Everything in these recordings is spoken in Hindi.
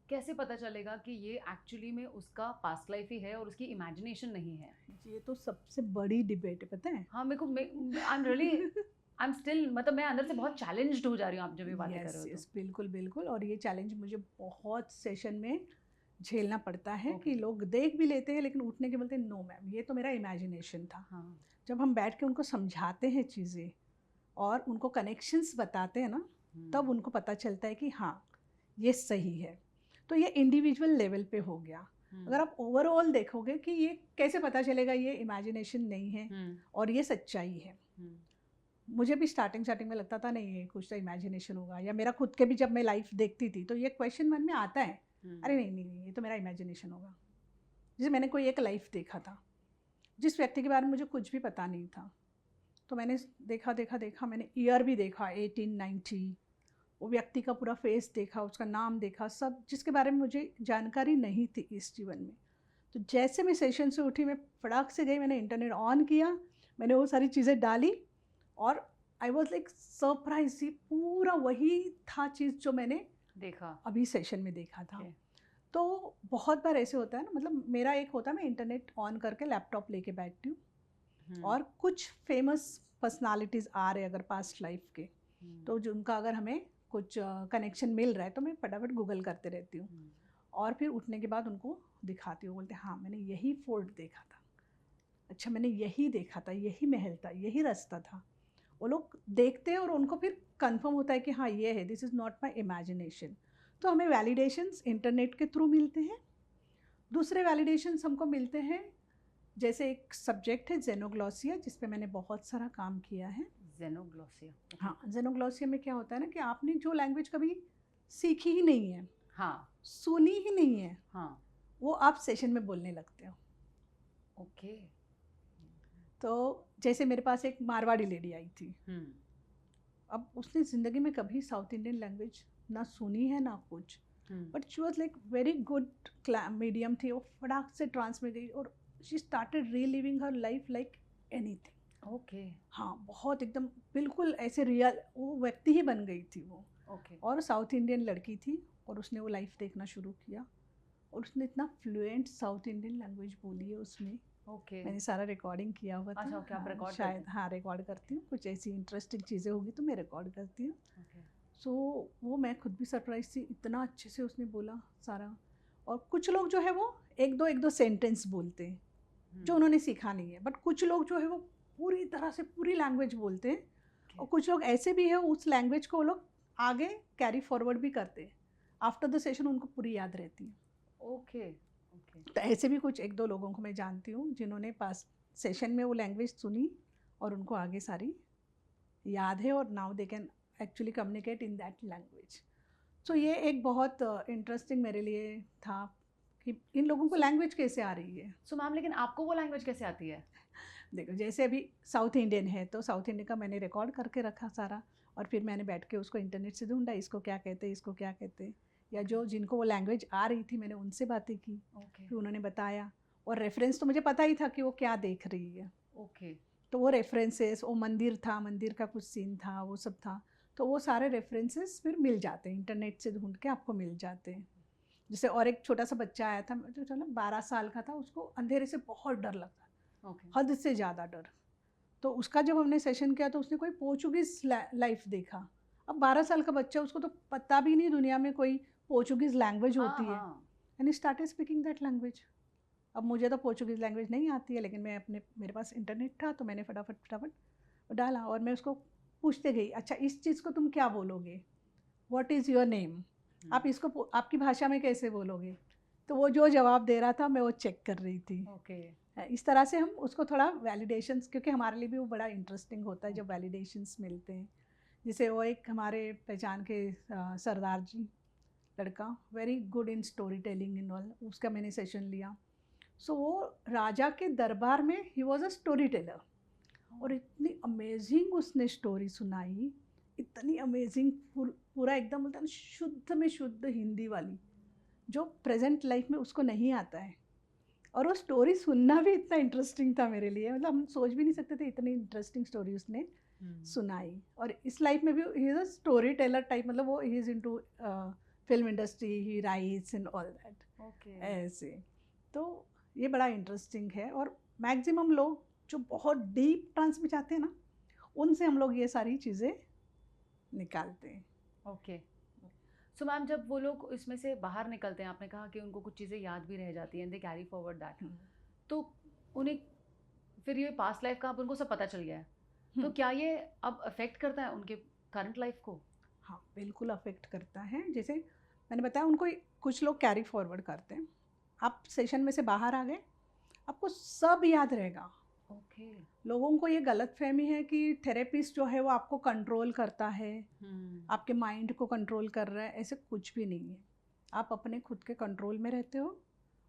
कैसे पता चलेगा कि ये एक्चुअली में उसका पास्ट लाइफ ही है और उसकी इमेजिनेशन नहीं है? ये तो सबसे बड़ी डिबेट है, पता है। हाँ, मेरे को I am really I am still मतलब मैं अंदर से बहुत चैलेंज्ड हो जा रही हूँ आप जब ये बातें कर यस रहे हो तो। यस, बिल्कुल बिल्कुल। और ये चैलेंज मुझे बहुत सेशन में झेलना पड़ता है ओके। कि लोग देख भी लेते हैं लेकिन उठने के बोलते हैं नो मैम, ये तो मेरा इमेजिनेशन था। हाँ। जब हम बैठ के उनको समझाते हैं चीज़ें और उनको कनेक्शंस बताते हैं ना, तब उनको पता चलता है कि हाँ, ये सही है। तो ये इंडिविजुअल लेवल पे हो गया। अगर आप ओवरऑल देखोगे कि ये कैसे पता चलेगा ये इमेजिनेशन नहीं है और ये सच्चाई है। मुझे भी स्टार्टिंग में लगता था नहीं ये कुछ तो इमेजिनेशन होगा, या मेरा खुद के भी जब मैं लाइफ देखती थी तो ये क्वेश्चन मन में आता है, अरे नहीं नहीं नहीं, ये तो मेरा इमेजिनेशन होगा। जैसे मैंने कोई एक लाइफ देखा था जिस व्यक्ति के बारे में मुझे कुछ भी पता नहीं था, तो मैंने देखा देखा देखा, मैंने ईयर भी देखा 1890, वो व्यक्ति का पूरा फेस देखा, उसका नाम देखा, सब जिसके बारे में मुझे जानकारी नहीं थी इस जीवन में। तो जैसे मैं सेशन से उठी मैं फटाक से गई, मैंने इंटरनेट ऑन किया, मैंने वो सारी चीज़ें डाली और आई वॉज लाइक सरप्राइज, ये पूरा वही था चीज़ जो मैंने देखा। अभी सेशन में देखा था। Okay. तो बहुत बार ऐसे होता है ना, मतलब मेरा एक होता है मैं इंटरनेट ऑन करके लैपटॉप लेके बैठती हूँ और कुछ फेमस पर्सनालिटीज़ आ रहे अगर पास्ट लाइफ के, तो जिनका अगर हमें कुछ कनेक्शन मिल रहा है तो मैं फटाफट गूगल करते रहती हूँ और फिर उठने के बाद उनको दिखाती हूँ, बोलते हाँ मैंने यही फोर्ट देखा था, अच्छा मैंने यही देखा था, यही महल था, यही रास्ता था। वो लोग देखते हैं और उनको फिर कंफर्म होता है कि हाँ ये है, this is not my imagination. तो हमें वैलिडेशंस इंटरनेट के थ्रू मिलते हैं। दूसरे वैलिडेशंस हमको मिलते हैं, जैसे एक सब्जेक्ट है जेनोग्लॉसिया, जिस पे मैंने बहुत सारा काम किया है। जेनोग्लॉसिया। हाँ, जेनोग्लॉसिया में क्या होता है ना कि आपने जो लैंग्वेज कभी सीखी ही नहीं है, हाँ। सुनी ही नहीं है, हाँ। वो आप सेशन में बोलने लगते हो। ओके। तो जैसे मेरे पास एक मारवाड़ी लेडी आई थी, अब उसने ज़िंदगी में कभी साउथ इंडियन लैंग्वेज ना सुनी है ना कुछ, but she was like very good medium थी, वो फटाक से ट्रांस में गई और she started reliving her life like anything. Okay. हाँ, बहुत एकदम बिल्कुल ऐसे रियल वो व्यक्ति ही बन गई थी वो। ओके। और साउथ इंडियन लड़की थी और उसने वो लाइफ देखना शुरू किया और उसने इतना फ्लुएंट साउथ इंडियन लैंग्वेज बोली है उसमें। ओके। मैंने सारा रिकॉर्डिंग किया हुआ था। अच्छा, ओके, आप हाँ, रिकॉर्ड शायद करते हैं? हाँ रिकॉर्ड करती हूँ, कुछ ऐसी इंटरेस्टिंग चीज़ें होगी तो मैं रिकॉर्ड करती हूँ। ओके। सो वो मैं खुद भी सरप्राइज थी, इतना अच्छे से उसने बोला सारा। और कुछ लोग जो है वो एक दो सेंटेंस बोलते हैं जो उन्होंने सीखा नहीं है, बट कुछ लोग जो है वो पूरी तरह से पूरी लैंग्वेज बोलते हैं। और कुछ लोग ऐसे भी है उस लैंग्वेज को वो लोग आगे कैरी फॉरवर्ड भी करते हैं, आफ्टर द सेशन उनको पूरी याद रहती है। ओके। ओके। तो ऐसे भी कुछ एक दो लोगों को मैं जानती हूँ जिन्होंने पास सेशन में वो लैंग्वेज सुनी और उनको आगे सारी याद है और now they can actually communicate in that language. So ये एक बहुत इंटरेस्टिंग मेरे लिए था कि इन लोगों को लैंग्वेज कैसे आ रही है। सो मैम, लेकिन आपको वो लैंग्वेज कैसे आती है? देखो जैसे अभी साउथ इंडियन है तो साउथ इंडियन का मैंने रिकॉर्ड करके रखा सारा, और फिर मैंने बैठ के उसको इंटरनेट से ढूंढा, इसको क्या कहते हैं, इसको क्या कहते हैं, या जो जिनको वो लैंग्वेज आ रही थी मैंने उनसे बातें की, ओके। फिर उन्होंने बताया। और रेफरेंस तो मुझे पता ही था कि वो क्या देख रही है, ओके। तो वो रेफरेंसेस, वो मंदिर था, मंदिर का कुछ सीन था, वो सब था, तो वो सारे रेफरेंसेस फिर मिल जाते हैं, इंटरनेट से ढूंढ के आपको मिल जाते हैं। जैसे और एक छोटा सा बच्चा आया था जो चलो 12 साल का था, उसको अंधेरे से बहुत डर लगता, ओके। हद से ज़्यादा डर। तो उसका जब हमने सेशन किया तो उसने कोई पोर्चुगीज़ लाइफ देखा। अब 12 साल का बच्चा, उसको तो पता भी नहीं दुनिया में कोई पोर्चुगीज़ लैंग्वेज हाँ, होती है, हाँ। And started speaking that language. अब मुझे तो पोर्चुगीज़ लैंग्वेज नहीं आती है, लेकिन मैं मेरे पास इंटरनेट था तो मैंने फटाफट फटाफट डाला और मैं उसको पूछते गई, अच्छा इस चीज़ को तुम क्या बोलोगे, व्हाट इज़ योर नेम, आप इसको आपकी भाषा में कैसे बोलोगे। तो वो जो जवाब दे रहा था मैं वो चेक कर रही थी। ओके। इस तरह से हम उसको थोड़ा वैलिडेशंस, क्योंकि हमारे लिए भी वो बड़ा इंटरेस्टिंग होता है जब वैलिडेशंस मिलते हैं। जैसे वो एक हमारे पहचान के सरदार जी लड़का, very good in story telling in all, उसका मैंने सेशन लिया। सो वो राजा के दरबार में he was a story teller, और इतनी अमेजिंग उसने स्टोरी सुनाई, इतनी अमेजिंग, पूरा एकदम बोलता है शुद्ध में शुद्ध हिंदी वाली, जो प्रेजेंट लाइफ में उसको नहीं आता है। और वो स्टोरी सुनना भी इतना इंटरेस्टिंग था मेरे लिए, मतलब हम सोच भी नहीं सकते थे इतनी इंटरेस्टिंग स्टोरी उसने सुनाई। और इस लाइफ में भी he is a story teller type, मतलब वो he is into film industry he rights and all that, okay. ऐसे। तो ये बड़ा इंटरेस्टिंग है, और मैक्सिमम लोग जो बहुत डीप ट्रांस में जाते हैं ना, उनसे हम लोग ये सारी चीज़ें निकालते हैं। ओके। सो मैम, जब वो लोग इसमें से बाहर निकलते हैं, आपने कहा कि उनको कुछ चीज़ें याद भी रह जाती हैं, दे कैरी फॉरवर्ड दैट, तो उन्हें फिर ये पास्ट लाइफ का अब उनको सब पता चल गया है, तो क्या ये अब अफेक्ट करता है उनके करंट लाइफ को? हाँ, बिल्कुल अफेक्ट करता है। जैसे मैंने बताया, उनको कुछ लोग कैरी फॉरवर्ड करते हैं। आप सेशन में से बाहर आ गए, आपको सब याद रहेगा। ओके। लोगों को ये गलतफहमी है कि थेरेपिस्ट जो है वो आपको कंट्रोल करता है, आपके माइंड को कंट्रोल कर रहा है। ऐसे कुछ भी नहीं है। आप अपने खुद के कंट्रोल में रहते हो,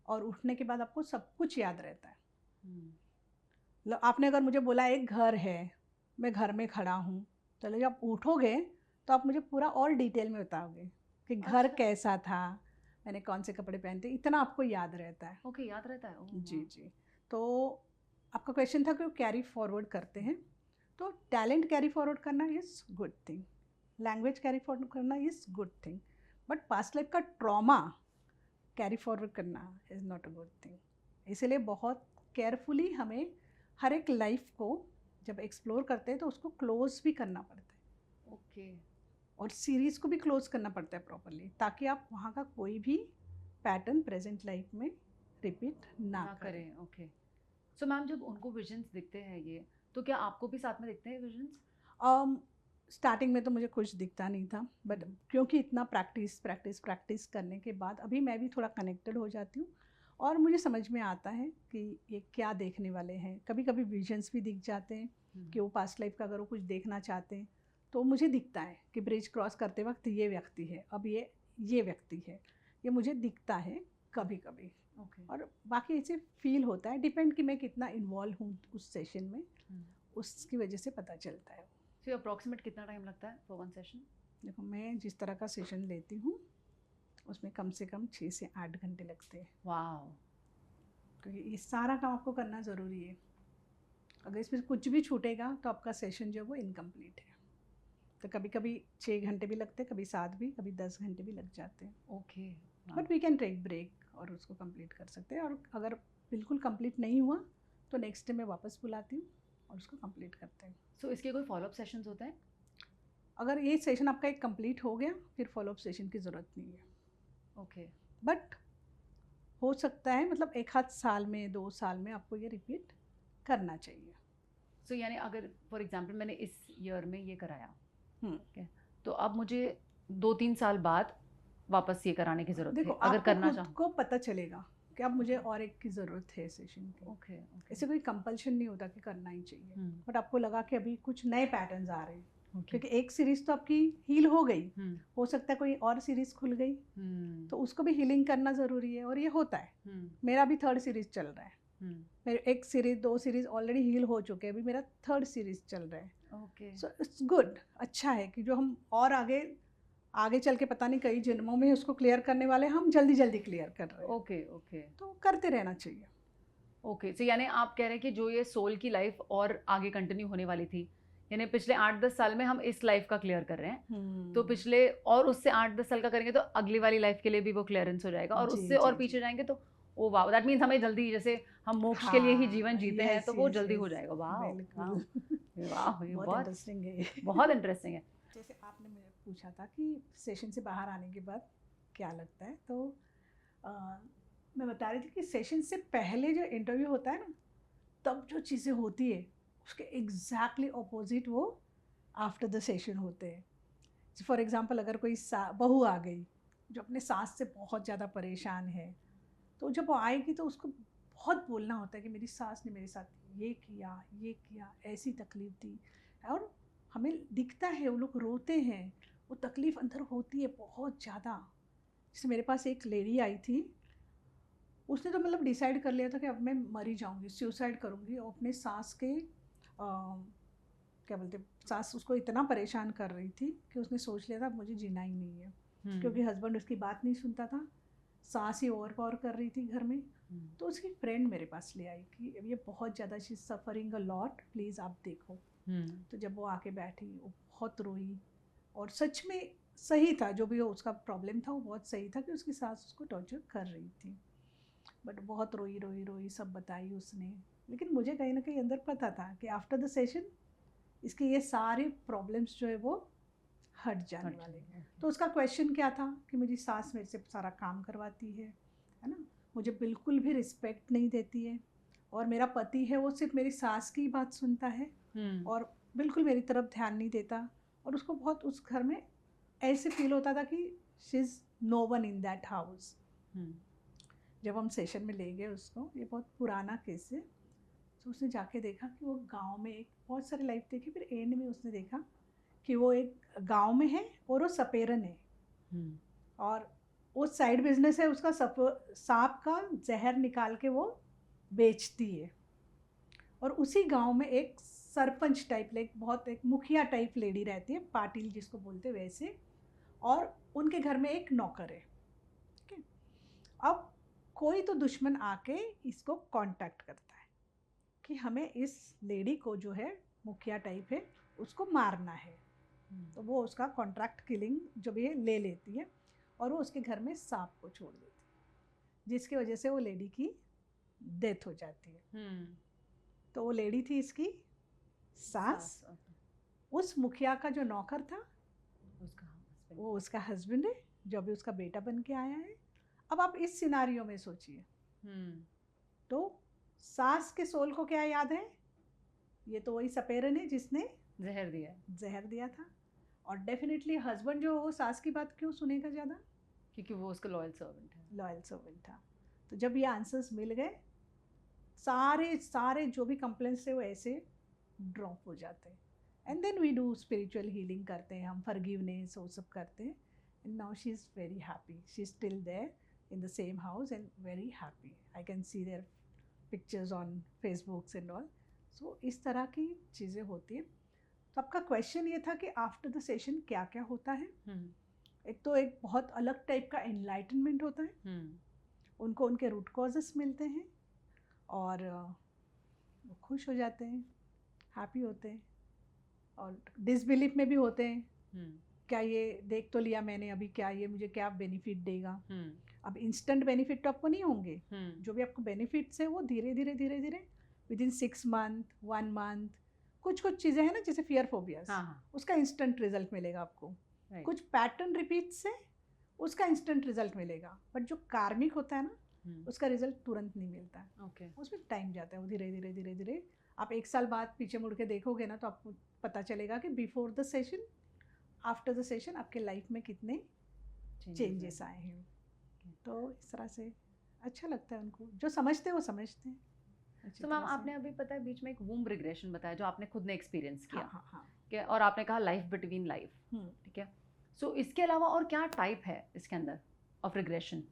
और उठने के बाद आपको सब कुछ याद रहता है। आपने अगर मुझे बोला एक घर है, मैं घर में खड़ा हूँ, चलो जब उठोगे तो आप मुझे पूरा और डिटेल में बताओगे कि घर अच्छा। कैसा था, मैंने कौन से कपड़े पहनते, इतना आपको याद रहता है। ओके, याद रहता है। ओह, जी वाह। जी। तो आपका क्वेश्चन था कि वो कैरी फॉरवर्ड करते हैं, तो टैलेंट कैरी फॉरवर्ड करना is good thing, language carry forward करना is good thing, but past life का ट्रॉमा कैरी फॉरवर्ड करना is not a good thing. इसीलिए बहुत केयरफुली हमें हर एक लाइफ को जब एक्सप्लोर करते हैं तो उसको क्लोज भी करना पड़ता है। ओके। और सीरीज़ को भी क्लोज करना पड़ता है प्रॉपरली, ताकि आप वहाँ का कोई भी पैटर्न प्रेजेंट लाइफ में रिपीट ना करें। ओके। सो मैम, जब उनको विजन्स दिखते हैं ये, तो क्या आपको भी साथ में दिखते हैं विजन्स? स्टार्टिंग में तो मुझे कुछ दिखता नहीं था, बट क्योंकि इतना प्रैक्टिस प्रैक्टिस प्रैक्टिस करने के बाद अभी मैं भी थोड़ा कनेक्टेड हो जाती हूँ, और मुझे समझ में आता है कि ये क्या देखने वाले हैं। कभी कभी विजन्स भी दिख जाते हैं कि वो पास्ट लाइफ का अगर वो कुछ देखना चाहते हैं तो मुझे दिखता है कि ब्रिज क्रॉस करते वक्त ये व्यक्ति है, अब ये व्यक्ति है, ये मुझे दिखता है कभी कभी। ओके। और बाकी ऐसे फील होता है, डिपेंड कि मैं कितना इन्वॉल्व हूँ उस सेशन में, उसकी वजह से पता चलता है। सो अप्रॉक्सीमेट कितना टाइम लगता है फॉर वन सेशन? देखो, मैं जिस तरह का सेशन लेती हूँ उसमें कम से कम 6 से 8 घंटे लगते हैं, वाओ। क्योंकि ये सारा काम आपको करना ज़रूरी है। अगर इसमें कुछ भी छूटेगा तो आपका सेशन जो है वो इनकम्प्लीट है। तो कभी कभी 6 घंटे भी लगते हैं, कभी 7 भी, कभी 10 घंटे भी लग जाते हैं। Okay. But we can take break और उसको कंप्लीट कर सकते हैं। और अगर बिल्कुल कंप्लीट नहीं हुआ तो नेक्स्ट डे मैं वापस बुलाती हूँ और उसको कंप्लीट करते हैं। सो इसके कोई फॉलोअप सेशंस होते हैं? अगर ये सेशन आपका एक कंप्लीट हो गया फिर फॉलोअप सेशन की ज़रूरत नहीं है। ओके। बट हो सकता है, मतलब एक आध साल में 2 साल में आपको ये रिपीट करना चाहिए। सो यानी अगर फॉर एग्जांपल मैंने इस ईयर में ये कराया, हम्म। तो अब मुझे 2-3 साल बाद वापस ये कराने की ज़रूरत देखो, है अगर आपको करना खुद चाहूँ? को पता चलेगा कि अब मुझे और एक की ज़रूरत है सेशन की। ओके। ऐसे कोई कंपल्शन नहीं होता कि करना ही चाहिए, हम्म। बट आपको लगा कि अभी कुछ नए पैटर्न्स आ रहे हैं, ओके। क्योंकि एक सीरीज़ तो आपकी हील हो गई, हो सकता है कोई और सीरीज़ खुल गई, तो उसको भी हीलिंग करना ज़रूरी है, और ये होता है। मेरा भी 3rd सीरीज़ चल रहा है, मेरे 1 सीरीज़ 2 सीरीज़ ऑलरेडी हील हो चुके हैं, अभी मेरा 3rd सीरीज़ चल रहा है। ओके। सो इट्स गुड, अच्छा है कि जो हम और आगे चल के पता नहीं कई जन्मों में उसको क्लियर करने वाले हम जल्दी जल्दी क्लियर कर रहे हैं। ओके। ओके। तो करते रहना चाहिए। ओके। सो यानी आप कह रहे हैं कि जो ये सोल की लाइफ और आगे कंटिन्यू होने वाली थी, यानी पिछले 8-10 साल में हम इस लाइफ का क्लियर कर रहे हैं, तो पिछले और उससे 8-10 साल का करेंगे तो अगली वाली लाइफ के लिए भी वो क्लियरेंस हो जाएगा, और उससे और पीछे जाएंगे तो ओ वाह, दैट मीन्स हमें जल्दी, जैसे हम मोक्ष के लिए ही जीवन जीते हैं तो वो जल्दी हो जाएगा। वाह वाह वाह, ये बहुत इंटरेस्टिंग है, बहुत इंटरेस्टिंग है। जैसे आपने मुझे पूछा था कि सेशन से बाहर आने के बाद क्या लगता है, तो मैं बता रही थी कि सेशन से पहले जो इंटरव्यू होता है ना, तब जो चीज़ें होती है उसके एग्जैक्टली ऑपोजिट वो आफ्टर द सेशन होते हैं। फॉर एग्जांपल, अगर कोई बहू आ गई जो अपने सास से बहुत ज़्यादा परेशान है, तो जब वो आएगी तो उसको बहुत बोलना होता है कि मेरी सास ने मेरे साथ ये किया, ऐसी तकलीफ़ दी, और हमें दिखता है वो लोग रोते हैं, वो तकलीफ़ अंदर होती है बहुत ज़्यादा। जैसे मेरे पास एक लेडी आई थी, उसने तो मतलब डिसाइड कर लिया था कि अब मैं मर ही जाऊँगी, सुसाइड करूँगी, और अपने सास के क्या बोलते, सास उसको इतना परेशान कर रही थी कि उसने सोच लिया था अब मुझे जीना ही नहीं है, क्योंकि हस्बैंड उसकी बात नहीं सुनता था, सास ही ओवर पावर कर रही थी घर में। तो उसकी फ्रेंड मेरे पास ले आई कि ये बहुत ज़्यादा she suffering a lot, please आप देखो। तो जब वो आके बैठी, वो बहुत रोई, और सच में सही था, जो भी उसका प्रॉब्लम था वो बहुत सही था कि उसकी सास उसको टॉर्चर कर रही थी। बट बहुत रोई रोई रोई सब बताई उसने, लेकिन मुझे कहीं ना कहीं अंदर पता था कि आफ्टर द सेशन इसके ये सारे प्रॉब्लम्स जो है वो हट जाने वाले। तो उसका क्वेश्चन क्या था कि मेरी सास मेरे से सारा काम करवाती है ना, मुझे बिल्कुल भी रिस्पेक्ट नहीं देती है, और मेरा पति है वो सिर्फ मेरी सास की बात सुनता है और बिल्कुल मेरी तरफ ध्यान नहीं देता। और उसको बहुत उस घर में ऐसे फील होता था कि she is no one in that house. जब हम सेशन में ले गए उसको, ये बहुत पुराना केस है, तो उसने जाके देखा कि वो गांव में एक बहुत सारी लाइफ देखी, फिर एंड में उसने देखा कि वो एक गांव में है और वो सपेरन है, और वो साइड बिजनेस है उसका, सांप का जहर निकाल के वो बेचती है। और उसी गांव में एक सरपंच टाइप, बहुत एक मुखिया टाइप लेडी रहती है, पाटिल जिसको बोलते वैसे, और उनके घर में एक नौकर है। ठीक है, अब कोई तो दुश्मन आके इसको कांटेक्ट करता है कि हमें इस लेडी को जो है मुखिया टाइप है उसको मारना है। तो वो उसका कॉन्ट्रैक्ट किलिंग जो भी है ले लेती है, और वो उसके घर में सांप को छोड़ देती है, जिसकी वजह से वो लेडी की डेथ हो जाती है। तो वो लेडी थी इसकी सास। उस मुखिया का जो नौकर था वो उसका हस्बैंड है, जो अभी उसका बेटा बन के आया है। अब आप इस सिनारियो में सोचिए, तो सास के सोल को क्या याद है? ये तो वही सपेरन है जिसने जहर दिया था। और डेफिनेटली हस्बैंड जो वो सास की बात क्यों सुनेगा ज़्यादा? क्योंकि वो उसका लॉयल सर्वेंट था। तो जब ये आंसर्स मिल गए, सारे जो भी कंप्लेंट्स थे वो ऐसे ड्रॉप हो जाते हैं। And then we do spiritual healing करते हैं हम, फॉरगिवनेस वो सब करते हैं। And now she is very happy, she is still there in the same house and very happy. I can see their pictures on Facebooks and all. So इस तरह की चीज़ें होती हैं। तो आपका क्वेश्चन ये था कि आफ्टर द सेशन क्या क्या होता है। एक तो एक बहुत अलग टाइप का एनलाइटनमेंट होता है, उनको उनके रूट कॉजेस मिलते हैं, और वो खुश हो जाते हैं, हैप्पी होते हैं, और डिसबिलीफ में भी होते हैं, क्या ये देख तो लिया मैंने, अभी क्या ये मुझे क्या बेनिफिट देगा। अब इंस्टेंट बेनिफिट तो आपको नहीं होंगे, जो भी आपको बेनिफिट्स है वो धीरे धीरे धीरे धीरे विद इन 6 मंथ 1 मंथ, कुछ चीज़ें हैं ना जैसे फियर फोबियाज, उसका इंस्टेंट रिजल्ट मिलेगा आपको। कुछ पैटर्न रिपीट से उसका इंस्टेंट रिजल्ट मिलेगा, बट जो कार्मिक होता है ना उसका रिजल्ट तुरंत नहीं मिलता है। उसमें टाइम जाता है, वो धीरे धीरे धीरे धीरे। आप 1 साल बाद पीछे मुड़ के देखोगे ना तो आपको पता चलेगा कि before the session, after the session आपके लाइफ में कितने चेंजेस आए हैं। तो इस तरह से अच्छा लगता है उनको, जो समझते हैं वो समझते हैं। तो मैम आपने अभी पता है बीच में एक वूम्ब रिग्रेशन बताया जो आपने खुद ने एक्सपीरियंस किया। हाँ। और आपने कहा लाइफ बिटवीन लाइफ, ठीक है। सो इसके अलावा और क्या टाइप है इसके अंदर ऑफ रिग्रेशन?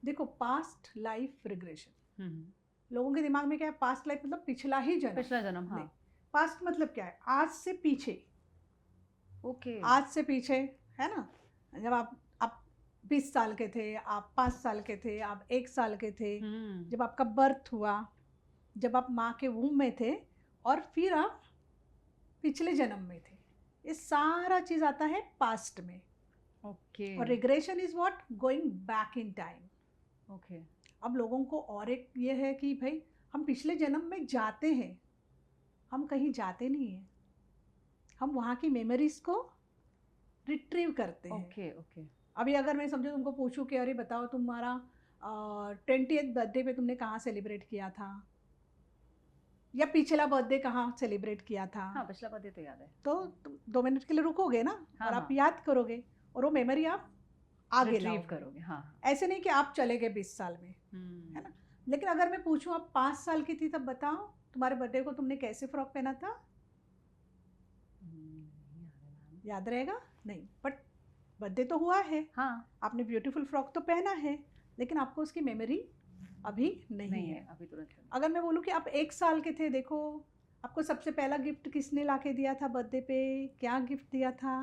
देखो, पास्ट लाइफ रिग्रेशन, लोगों के दिमाग में क्या है, पास्ट लाइफ मतलब पिछला जन्म। हाँ, पास्ट मतलब क्या है, आज से पीछे। आज से पीछे है ना, जब आप 20 साल के थे, आप 5 साल के थे, आप 1 साल के थे, जब आपका बर्थ हुआ, जब आप माँ के वूम में थे, और फिर आप पिछले जन्म में थे। ये सारा चीज़ आता है पास्ट में। और regression is what, going back in time. अब लोगों को और एक ये है कि भाई हम पिछले जन्म में जाते हैं, हम कहीं जाते नहीं हैं, हम वहाँ की मेमोरीज को रिट्रीव करते हैं। अभी अगर मैं समझो तुमको पूछूं कि अरे बताओ तुम्हारा 20th बर्थडे पे तुमने कहाँ सेलिब्रेट किया था, या पिछला बर्थडे कहाँ सेलिब्रेट किया था। हाँ, पिछला बर्थडे तो याद है। तो तुम 2 मिनट के लिए रुकोगे ना, और आप याद करोगे, और वो मेमोरी आप आगे करोगे। हाँ, ऐसे नहीं कि आप चले गए 20 साल में, है ना। लेकिन अगर मैं पूछूं आप 5 साल की थी तब बताओ तुम्हारे बर्थडे को तुमने कैसे फ्रॉक पहना था, याद रहेगा? नहीं, बट बर्थडे तो हुआ है। हाँ, आपने ब्यूटीफुल फ्रॉक तो पहना है, लेकिन आपको उसकी मेमोरी अभी नहीं है। अभी तुरंत। अगर मैं बोलूँ कि आप 1 साल के थे, देखो आपको सबसे पहला गिफ्ट किसने ला के दिया था बर्थडे पे, क्या गिफ्ट दिया था,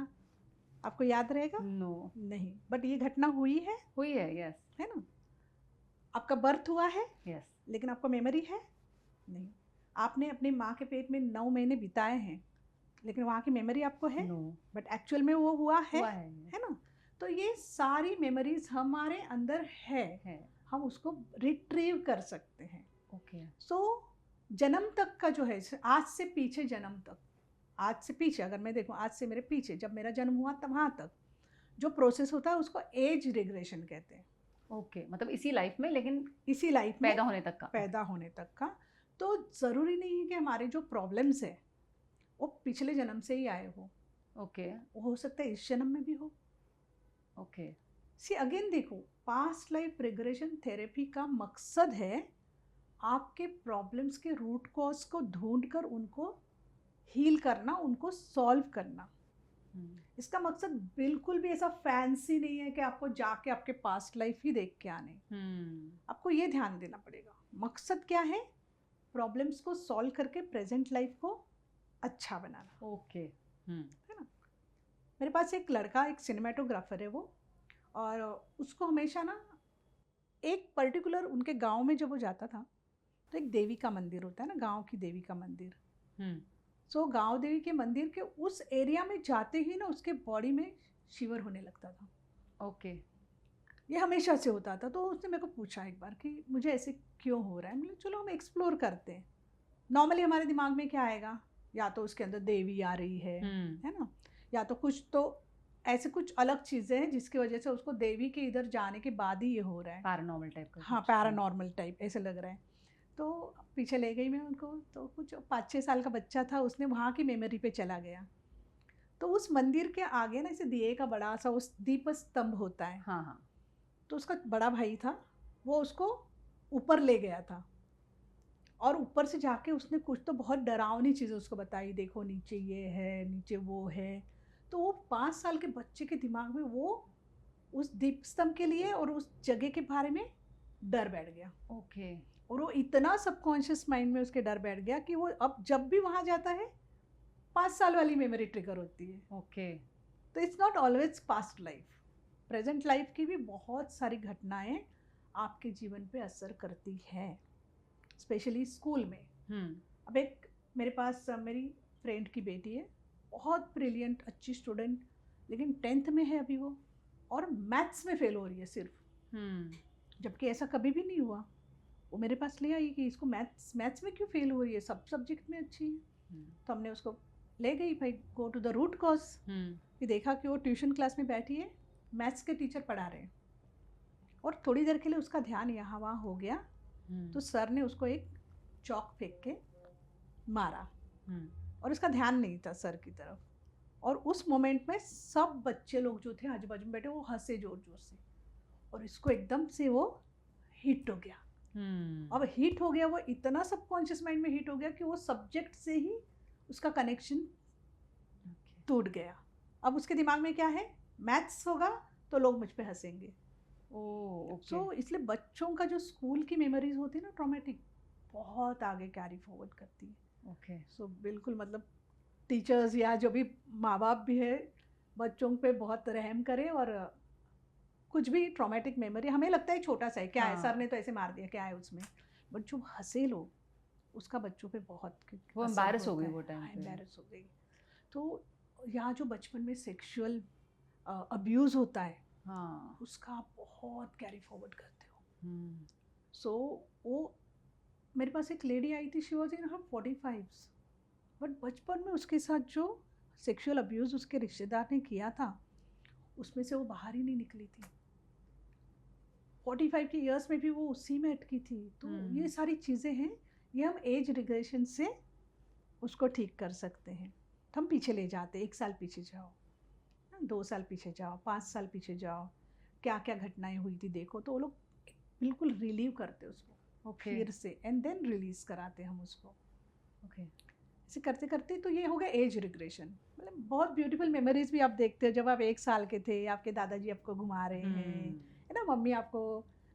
आपको याद रहेगा? नहीं, बट ये घटना हुई है। यस, है ना। आपका बर्थ हुआ है, यस, लेकिन आपको मेमोरी है नहीं। आपने अपनी माँ के पेट में 9 महीने बिताए हैं, लेकिन वहाँ की मेमोरी आपको है, नो, बट एक्चुअल में वो हुआ हुआ है ना? तो ये सारी मेमोरीज हमारे अंदर है, हम उसको रिट्रीव कर सकते हैं। ओके। सो जन्म तक का जो है, आज से पीछे जन्म तक, आज से पीछे अगर मैं देखूं, आज से मेरे पीछे जब मेरा जन्म हुआ तब वहाँ तक जो प्रोसेस होता है उसको एज रिग्रेशन कहते हैं। ओके, मतलब इसी लाइफ में, लेकिन इसी लाइफ में पैदा होने तक का। पैदा होने तक का। तो ज़रूरी नहीं है कि हमारे जो प्रॉब्लम्स है वो पिछले जन्म से ही आए हो, ओके। वो हो सकता है इस जन्म में भी हो। ओके। सी अगेन देखो, पास्ट लाइफ रिग्रेशन थेरेपी का मकसद है आपके प्रॉब्लम्स के रूट कॉज को ढूंढकर उनको हील करना, उनको सॉल्व करना। इसका मकसद बिल्कुल भी ऐसा फैंसी नहीं है कि आपको जाके आपके पास्ट लाइफ ही देख के आने। आपको ये ध्यान देना पड़ेगा मकसद क्या है, प्रॉब्लम्स को सॉल्व करके प्रेजेंट लाइफ को अच्छा बनाना। ओके। है ना? मेरे पास एक लड़का, एक सिनेमेटोग्राफर है वो, और उसको हमेशा ना एक पर्टिकुलर उनके गांव में जब वो जाता था तो एक देवी का मंदिर होता है ना, गांव की देवी का मंदिर। सो गांव देवी के मंदिर के उस एरिया में जाते ही ना उसके बॉडी में शिवर होने लगता था। ओके। ये हमेशा से होता था। तो उसने मेरे को पूछा एक बार कि मुझे ऐसे क्यों हो रहा है। मतलब चलो हम एक्सप्लोर करते हैं। नॉर्मली हमारे दिमाग में क्या आएगा, या तो उसके अंदर देवी आ रही है ना, या तो कुछ तो ऐसे कुछ अलग चीज़ें हैं जिसकी वजह से उसको देवी के इधर जाने के बाद ही ये हो रहा है, पैरानॉर्मल टाइप का। हाँ, पैरानॉर्मल टाइप ऐसे लग रहा है। तो पीछे ले गई मैं उनको, तो कुछ 5-6 साल का बच्चा था, उसने वहाँ की मेमोरी पे चला गया। तो उस मंदिर के आगे ना ऐसे दिए का बड़ा सा उस दीप स्तंभ होता है। हाँ। तो उसका बड़ा भाई था, वो उसको ऊपर ले गया था, और ऊपर से जाके उसने कुछ तो बहुत डरावनी चीज़ें उसको बताई, देखो नीचे ये है, नीचे वो है। तो वो 5 साल के बच्चे के दिमाग में वो उस दीप स्तंभ के लिए और उस जगह के बारे में डर बैठ गया। ओके। और वो इतना सबकॉन्शियस माइंड में उसके डर बैठ गया कि वो अब जब भी वहाँ जाता है 5 साल वाली मेमोरी ट्रिगर होती है। ओके। तो it's not always past life, present life की भी बहुत सारी घटनाएं आपके जीवन पे असर करती हैं, स्पेशली स्कूल में। अब एक मेरे पास मेरी फ्रेंड की बेटी है, बहुत ब्रिलियंट अच्छी स्टूडेंट, लेकिन 10th में है अभी वो, और मैथ्स में फेल हो रही है सिर्फ। जबकि ऐसा कभी भी नहीं हुआ। वो मेरे पास ले आई कि इसको मैथ्स में क्यों फेल हो रही है, सब सब्जेक्ट में अच्छी है। तो हमने उसको ले गई, भाई go to the root cause. कि देखा कि वो ट्यूशन क्लास में बैठी है, मैथ्स के टीचर पढ़ा रहे हैं, और थोड़ी देर के लिए उसका ध्यान यहाँ वहाँ हो गया। तो सर ने उसको एक चौक फेंक के मारा, और उसका ध्यान नहीं था सर की तरफ। और उस मोमेंट में सब बच्चे लोग जो थे आजू बाजू में बैठे, वो हंसे जोर जोर से, और इसको एकदम से वो हिट हो गया। अब हिट हो गया, वो इतना सबकॉन्शियस माइंड में हिट हो गया कि वो सब्जेक्ट से ही उसका कनेक्शन टूट गया। अब उसके दिमाग में क्या है, मैथ्स होगा तो लोग मुझ पे हंसेंगे। सो इसलिए बच्चों का जो स्कूल की मेमोरीज होती है ना, ट्रॉमेटिक, बहुत आगे कैरी फॉरवर्ड करती है। सो बिल्कुल, मतलब टीचर्स या जो भी माँ बाप भी है, बच्चों पे बहुत रहम करें। और कुछ भी ट्रॉमेटिक मेमोरी हमें लगता है छोटा सा है, क्या है, सर ने तो ऐसे मार दिया, क्या है उसमें, बट जो हंसे लोग, उसका बच्चों पे बहुत वो एम्बैरस हो गई, वो टाइम पे एम्बैरस हो गई। तो यहाँ जो बचपन में सेक्सुअल अब्यूज़ होता है, हाँ, उसका आप बहुत कैरी फॉरवर्ड करते हो। सो वो मेरे पास एक लेडी आई थी, she was in her 45s, but बचपन में उसके साथ जो सेक्सुअल अब्यूज़ उसके रिश्तेदार ने किया था, उसमें से वो बाहर ही नहीं निकली थी। 45 के ईयर्स में भी वो उसी में अटकी थी। तो ये सारी चीज़ें हैं, ये हम एज रिग्रेशन से उसको ठीक कर सकते हैं। तो हम पीछे ले जाते, 1 साल पीछे जाओ, 2 साल पीछे जाओ, 5 साल पीछे जाओ, क्या क्या घटनाएं हुई थी देखो, तो वो लोग बिल्कुल रिलीव करते उसको फिर से, एंड देन रिलीज कराते हम उसको। ऐसे करते करते तो ये हो गया एज रिग्रेशन। मतलब बहुत ब्यूटीफुल मेमोरीज भी आप देखते हो, जब आप 1 साल के थे, आपके दादाजी आपको घुमा रहे हैं, है ना, मम्मी आपको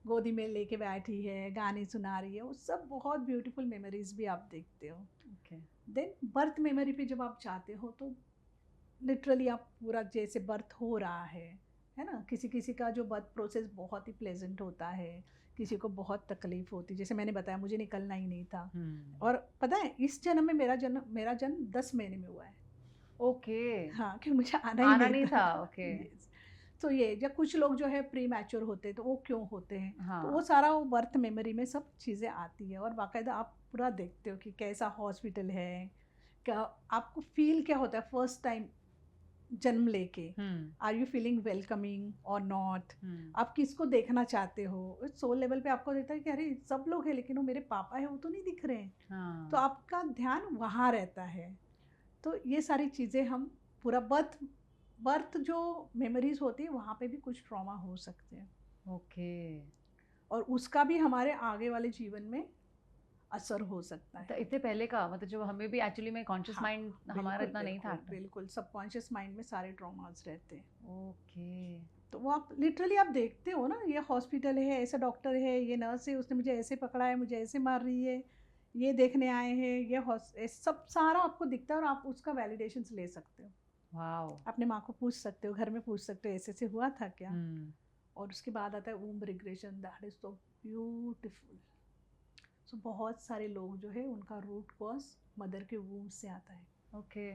गोदी में लेके बैठी है, गाने सुना रही है, वो सब बहुत ब्यूटीफुल मेमोरीज भी आप देखते हो। देन बर्थ मेमोरी पे जब आप जाते हो तो लिटरली आप पूरा जैसे बर्थ हो रहा है ना, किसी किसी का जो बर्थ प्रोसेस बहुत ही प्लेजेंट होता है, किसी को बहुत तकलीफ होती, जैसे मैंने बताया मुझे निकलना ही नहीं था। और पता है, इस जन्म में मेरा जन्म 10 महीने में हुआ है। ओके। हाँ, कि मुझे आना ही आना नहीं नहीं था। था, ओके। Yes. तो ये जब कुछ लोग जो है प्री मैच्योर होते हैं तो वो क्यों होते हैं, तो वो हाँ। सारा वो बर्थ मेमोरी में सब चीज़ें आती है और बाकायदा आप पूरा देखते हो कि कैसा हॉस्पिटल है, क्या आपको फील क्या होता है फर्स्ट टाइम जन्म लेके, आर यू फीलिंग वेलकमिंग और नॉट, आप किसको देखना चाहते हो, सोल लेवल पे आपको देता है कि अरे सब लोग हैं लेकिन वो मेरे पापा है वो तो नहीं दिख रहे हैं, तो हाँ। आपका ध्यान वहाँ रहता है। तो ये सारी चीज़ें हम पूरा बर्थ बर्थ जो मेमोरीज होती है वहाँ पे भी कुछ ट्रॉमा हो सकते हैं ओके। और उसका भी हमारे आगे वाले जीवन में असर हो सकता तो है। इतने पहले का मतलब जो हमें भी एक्चुअली में कॉन्शियस हाँ, माइंड हमारा बिल्कुल इतना नहीं था। बिल्कुल बिल्कुल सबकॉन्शियस माइंड में सारे ट्रॉमास रहते हैं। ओके। तो वो आप लिटरली आप देखते हो ना, ये हॉस्पिटल है, ऐसा डॉक्टर है, ये नर्स है, उसने मुझे ऐसे पकड़ा है, मुझे ऐसे मार रही है, ये देखने आए हैं, ये सब सारा आपको दिखता है और आप उसका वैलिडेशन ले सकते हो। वाओ। अपने माँ को पूछ सकते हो, घर में पूछ सकते हो ऐसे ऐसे हुआ था क्या। और उसके बाद आता है womb regression, that is so beautiful. So बहुत सारे लोग जो है उनका रूट कॉज मदर के वूम्ब से आता है। ओके।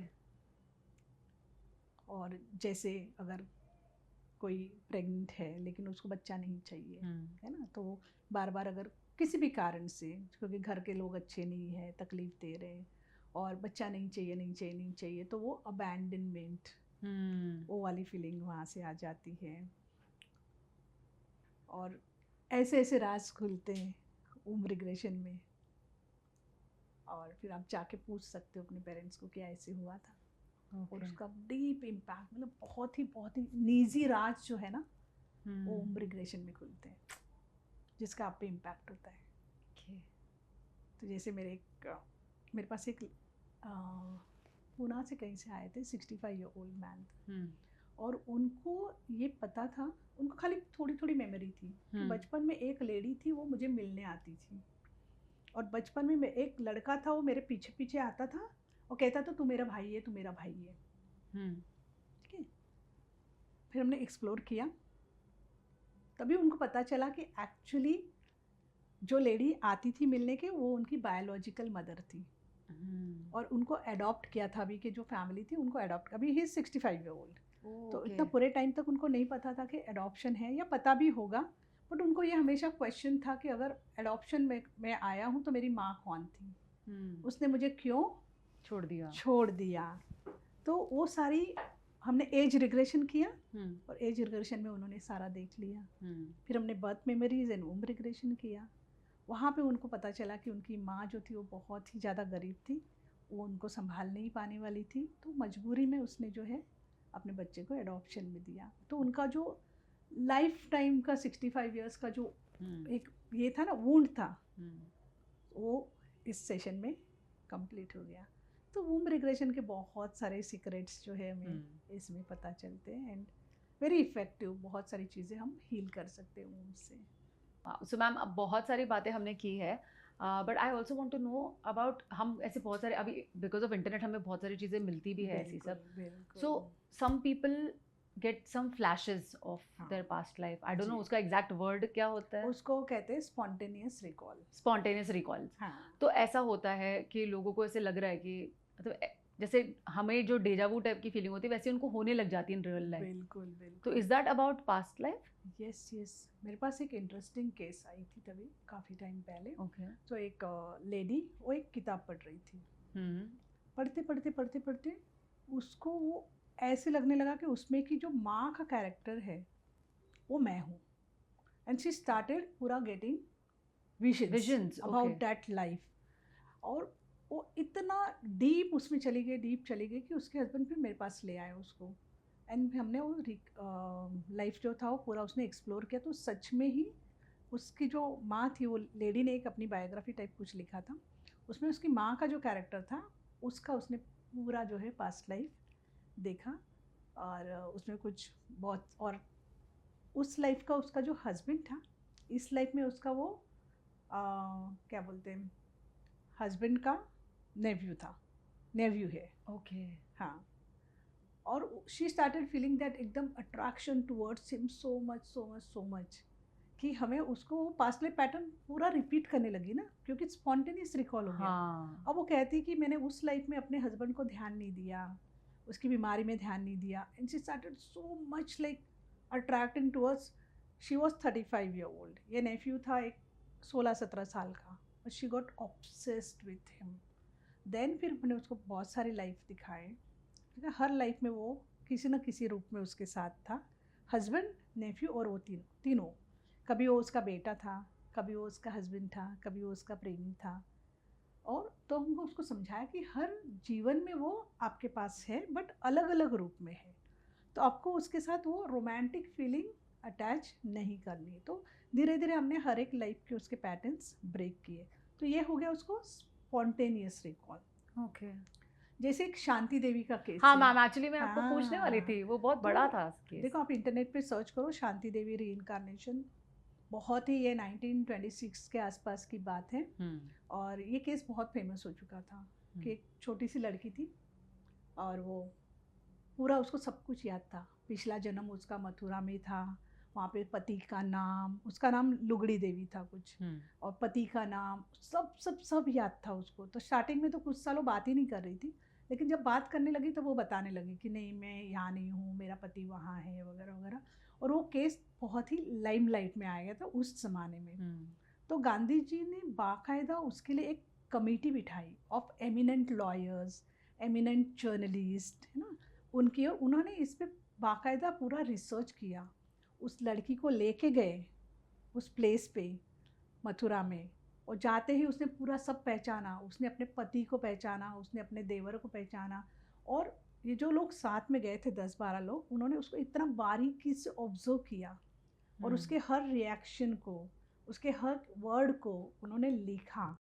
और जैसे अगर कोई प्रेग्नेंट है लेकिन उसको बच्चा नहीं चाहिए, है ना, तो बार बार अगर किसी भी कारण से, क्योंकि घर के लोग अच्छे नहीं हैं, तकलीफ दे रहे हैं और बच्चा नहीं चाहिए नहीं चाहिए नहीं चाहिए, तो वो अबैंडनमेंट, वो वाली फीलिंग वहाँ से आ जाती है। और ऐसे ऐसे राज खुलते हैं वूम्ब रिग्रेशन में, और फिर आप जाके पूछ सकते हो अपने पेरेंट्स को कि ऐसे हुआ था। और उसका डीप इम्पैक्ट, मतलब बहुत ही निजी राज जो है ना, वो वूम्ब रिग्रेशन में खुलते हैं, जिसका आप पे इम्पैक्ट होता है। तो जैसे मेरे पास एक पुणे से कहीं से आए थे 65 ईयर ओल्ड मैन, और उनको ये पता था, उनको खाली थोड़ी थोड़ी मेमोरी थी कि बचपन में एक लेडी थी वो मुझे मिलने आती थी, और बचपन में एक लड़का था वो मेरे पीछे पीछे आता था और कहता था तू मेरा भाई है, तू मेरा भाई है। ठीक है, फिर हमने एक्सप्लोर किया, तभी उनको पता चला कि एक्चुअली जो लेडी आती थी मिलने के वो उनकी बायोलॉजिकल मदर थी, और उनको अडॉप्ट किया था, अभी के जो फैमिली थी उनको अडॉप्ट, अभी ही 65 ईयर ओल्ड। तो इतना पूरे टाइम तक उनको नहीं पता था कि अडॉप्शन है, या पता भी होगा, बट उनको ये हमेशा क्वेश्चन था कि अगर अडॉप्शन में मैं आया हूँ तो मेरी माँ कौन थी, उसने मुझे क्यों छोड़ दिया। तो वो सारी हमने एज रिग्रेशन किया, और एज रिग्रेशन में उन्होंने सारा देख लिया। फिर हमने birth memories and womb regression किया, वहाँ पे उनको पता चला कि उनकी माँ जो थी वो बहुत ही ज़्यादा गरीब थी, वो उनको संभाल नहीं पाने वाली थी, तो मजबूरी में उसने जो है अपने बच्चे को एडॉप्शन में दिया। तो उनका जो लाइफ टाइम का 65 इयर्स का जो एक ये था ना, वूंड था, वो इस सेशन में कंप्लीट हो गया। तो वूम्ब रिग्रेशन के बहुत सारे सीक्रेट्स जो है हमें इसमें पता चलते हैं, एंड वेरी इफेक्टिव, बहुत सारी चीज़ें हम हील कर सकते हैं वूम्ब से। सो मैम अब बहुत सारी बातें हमने की है, but I also want to know about, हम ऐसे बहुत सारे अभी बिकॉज ऑफ इंटरनेट हमें बहुत सारी चीज़ें मिलती भी है ऐसी सब, so some people get some flashes of their past life, I don't know उसका एग्जैक्ट वर्ड क्या होता है। उसको कहते हैं स्पॉन्टेनियस रिकॉल। Spontaneous recall. तो ऐसा होता है कि लोगों को ऐसे लग रहा है कि मतलब जैसे हमें जो डेजावू टाइप की फीलिंग होती है वैसे उनको होने लग जाती है इन रियल लाइफ। बिल्कुल बिल्कुल। तो is that about past life? Yes yes, मेरे पास एक इंटरेस्टिंग केस आई थी तभी काफ़ी टाइम पहले। तो एक लेडी वो एक किताब पढ़ रही थी, पढ़ते पढ़ते पढ़ते पढ़ते उसको वो ऐसे लगने लगा कि उसमें की जो माँ का कैरेक्टर है वो मैं हूँ, एंड शी स्टार्टेड पूरा getting visions about that life, और वो इतना डीप उसमें चली गई कि उसके हस्बैंड फिर मेरे पास ले आए उसको, एंड हमने वो लाइफ जो था वो पूरा उसने एक्सप्लोर किया। तो सच में ही उसकी जो माँ थी, वो लेडी ने एक अपनी बायोग्राफी टाइप कुछ लिखा था, उसमें उसकी माँ का जो कैरेक्टर था उसका उसने पूरा जो है पास्ट लाइफ देखा, और उसमें कुछ बहुत, और उस लाइफ का उसका जो हस्बैंड था, इस लाइफ में उसका वो क्या बोलते हैं, हस्बैंड का नेव्यू है। ओके। हाँ, और शी स्टार्टेड फीलिंग दैट एकदम attraction towards him so much कि हमें उसको पास्ट लाइफ पैटर्न पूरा रिपीट करने लगी ना, क्योंकि स्पॉन्टेनियस रिकॉल हो गया। अब वो कहती कि मैंने उस लाइफ में अपने हस्बैंड को ध्यान नहीं दिया, उसकी बीमारी में ध्यान नहीं दिया, and she started so much like attracting towards, she was 35 year old, ये नेफ्यू था एक 16-17 साल का, but she got obsessed with him. देन फिर मैंने उसको बहुत सारे लाइफ दिखाए, ठीक है, हर लाइफ में वो किसी न किसी रूप में उसके साथ था, हस्बैंड, नेफ्यू और वो तीनों। कभी वो उसका बेटा था, कभी वो उसका हस्बैंड था, कभी वो उसका प्रेमी था। और तो हमको उसको समझाया कि हर जीवन में वो आपके पास है, बट अलग अलग रूप में है, तो आपको उसके साथ वो रोमांटिक फीलिंग अटैच नहीं करनी है। तो धीरे धीरे हमने हर एक लाइफ के उसके पैटर्न्स ब्रेक किए। तो ये हो गया उसको स्पॉन्टेनियस रिकॉल। ओके। जैसे एक शांति देवी का केस हाँ है। मैम, एक्चुअली मैं आपको पूछने वाली हाँ, थी, वो बहुत तो बड़ा था केस। देखो आप इंटरनेट पे सर्च करो शांति देवी रीइंकार्नेशन, बहुत ही, ये 1926 के आसपास की बात है। और ये केस बहुत फेमस हो चुका था कि एक छोटी सी लड़की थी और वो पूरा उसको सब कुछ याद था, पिछला जन्म उसका मथुरा में था, वहाँ पे पति का नाम, उसका नाम लुगड़ी देवी था कुछ, और पति का नाम सब सब सब याद था उसको। तो स्टार्टिंग में तो कुछ सालों बात ही नहीं कर रही थी, लेकिन जब बात करने लगी तो वो बताने लगी कि नहीं मैं यहाँ नहीं हूँ, मेरा पति वहाँ है वगैरह वगैरह। और वो केस बहुत ही लाइमलाइट में आ गया था उस ज़माने में। तो गांधी जी ने बाकायदा उसके लिए एक कमेटी बिठाई of eminent lawyers, eminent journalist, है ना, उनकी, और उन्होंने इस पर बाकायदा पूरा रिसर्च किया। उस लड़की को लेके गए उस प्लेस पे मथुरा में, और जाते ही उसने पूरा सब पहचाना, उसने अपने पति को पहचाना, उसने अपने देवर को पहचाना। और ये जो लोग साथ में गए थे 10-12 लोग, उन्होंने उसको इतना बारीकी से ऑब्जर्व किया और उसके हर रिएक्शन को, उसके हर वर्ड को उन्होंने लिखा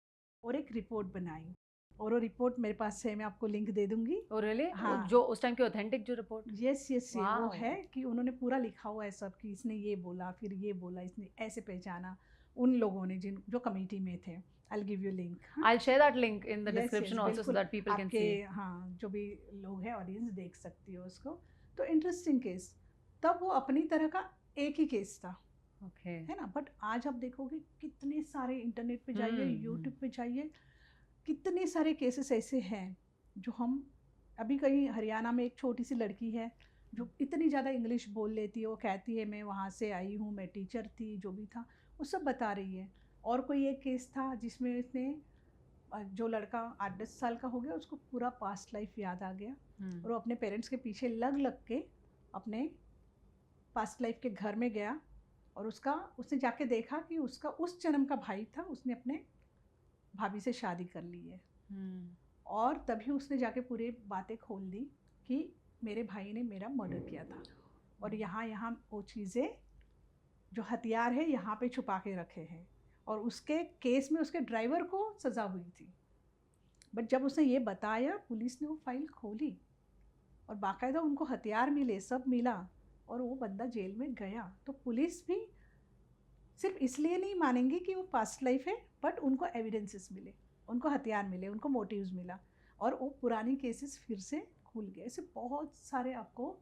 और एक रिपोर्ट बनाई। और वो रिपोर्ट मेरे पास है, मैं आपको लिंक दे दूंगी। Oh really? हाँ, जो उस टाइम की ऑथेंटिक जो रिपोर्ट? यस यस, ये वो Wow. है कि उन्होंने पूरा लिखा हुआ है सब, कि इसने ये बोला, फिर ये बोला, इसने ऐसे पहचाना, उन लोगों ने जिन जो कमेटी में थे। I will give you link. I'll share that link in the Yes, description yes, also so बिल्कुल, that people can आपके see. हाँ जो भी लोग हैं ऑडियंस देख सकती हो उसको। तो इंटरेस्टिंग केस, तब वो अपनी तरह का एक ही केस था, Okay. है ना, बट आज आप देखोगे कितने सारे, इंटरनेट पे जाइए, यूट्यूब पे जाइए, कितने सारे केसेस ऐसे हैं जो हम, अभी कहीं हरियाणा में एक छोटी सी लड़की है जो इतनी ज़्यादा इंग्लिश बोल लेती है, वो कहती है मैं वहाँ से आई हूँ, मैं टीचर थी, जो भी था वो सब बता रही है। और कोई एक केस था जिसमें इसने, जो लड़का 8-10 साल का हो गया, उसको पूरा पास्ट लाइफ याद आ गया और वो अपने पेरेंट्स के पीछे लग लग के अपने पास्ट लाइफ के घर में गया, और उसने जाके देखा कि उसका उस जन्म का भाई था, उसने अपने भाभी से शादी कर ली है। और तभी उसने जाके पूरी बातें खोल दी कि मेरे भाई ने मेरा मर्डर किया था, और यहाँ वो चीज़ें, जो हथियार है यहाँ पे छुपा के रखे हैं। और उसके केस में उसके ड्राइवर को सज़ा हुई थी, बट जब उसने ये बताया, पुलिस ने वो फाइल खोली और बाकायदा उनको हथियार मिले, सब मिला, और वो बंदा जेल में गया। तो पुलिस भी सिर्फ इसलिए नहीं मानेंगी कि वो पास्ट लाइफ है, बट उनको एविडेंसेस मिले, उनको हथियार मिले, उनको मोटिव्स मिला, और वो पुरानी केसेस फिर से खुल गए। ऐसे बहुत सारे आपको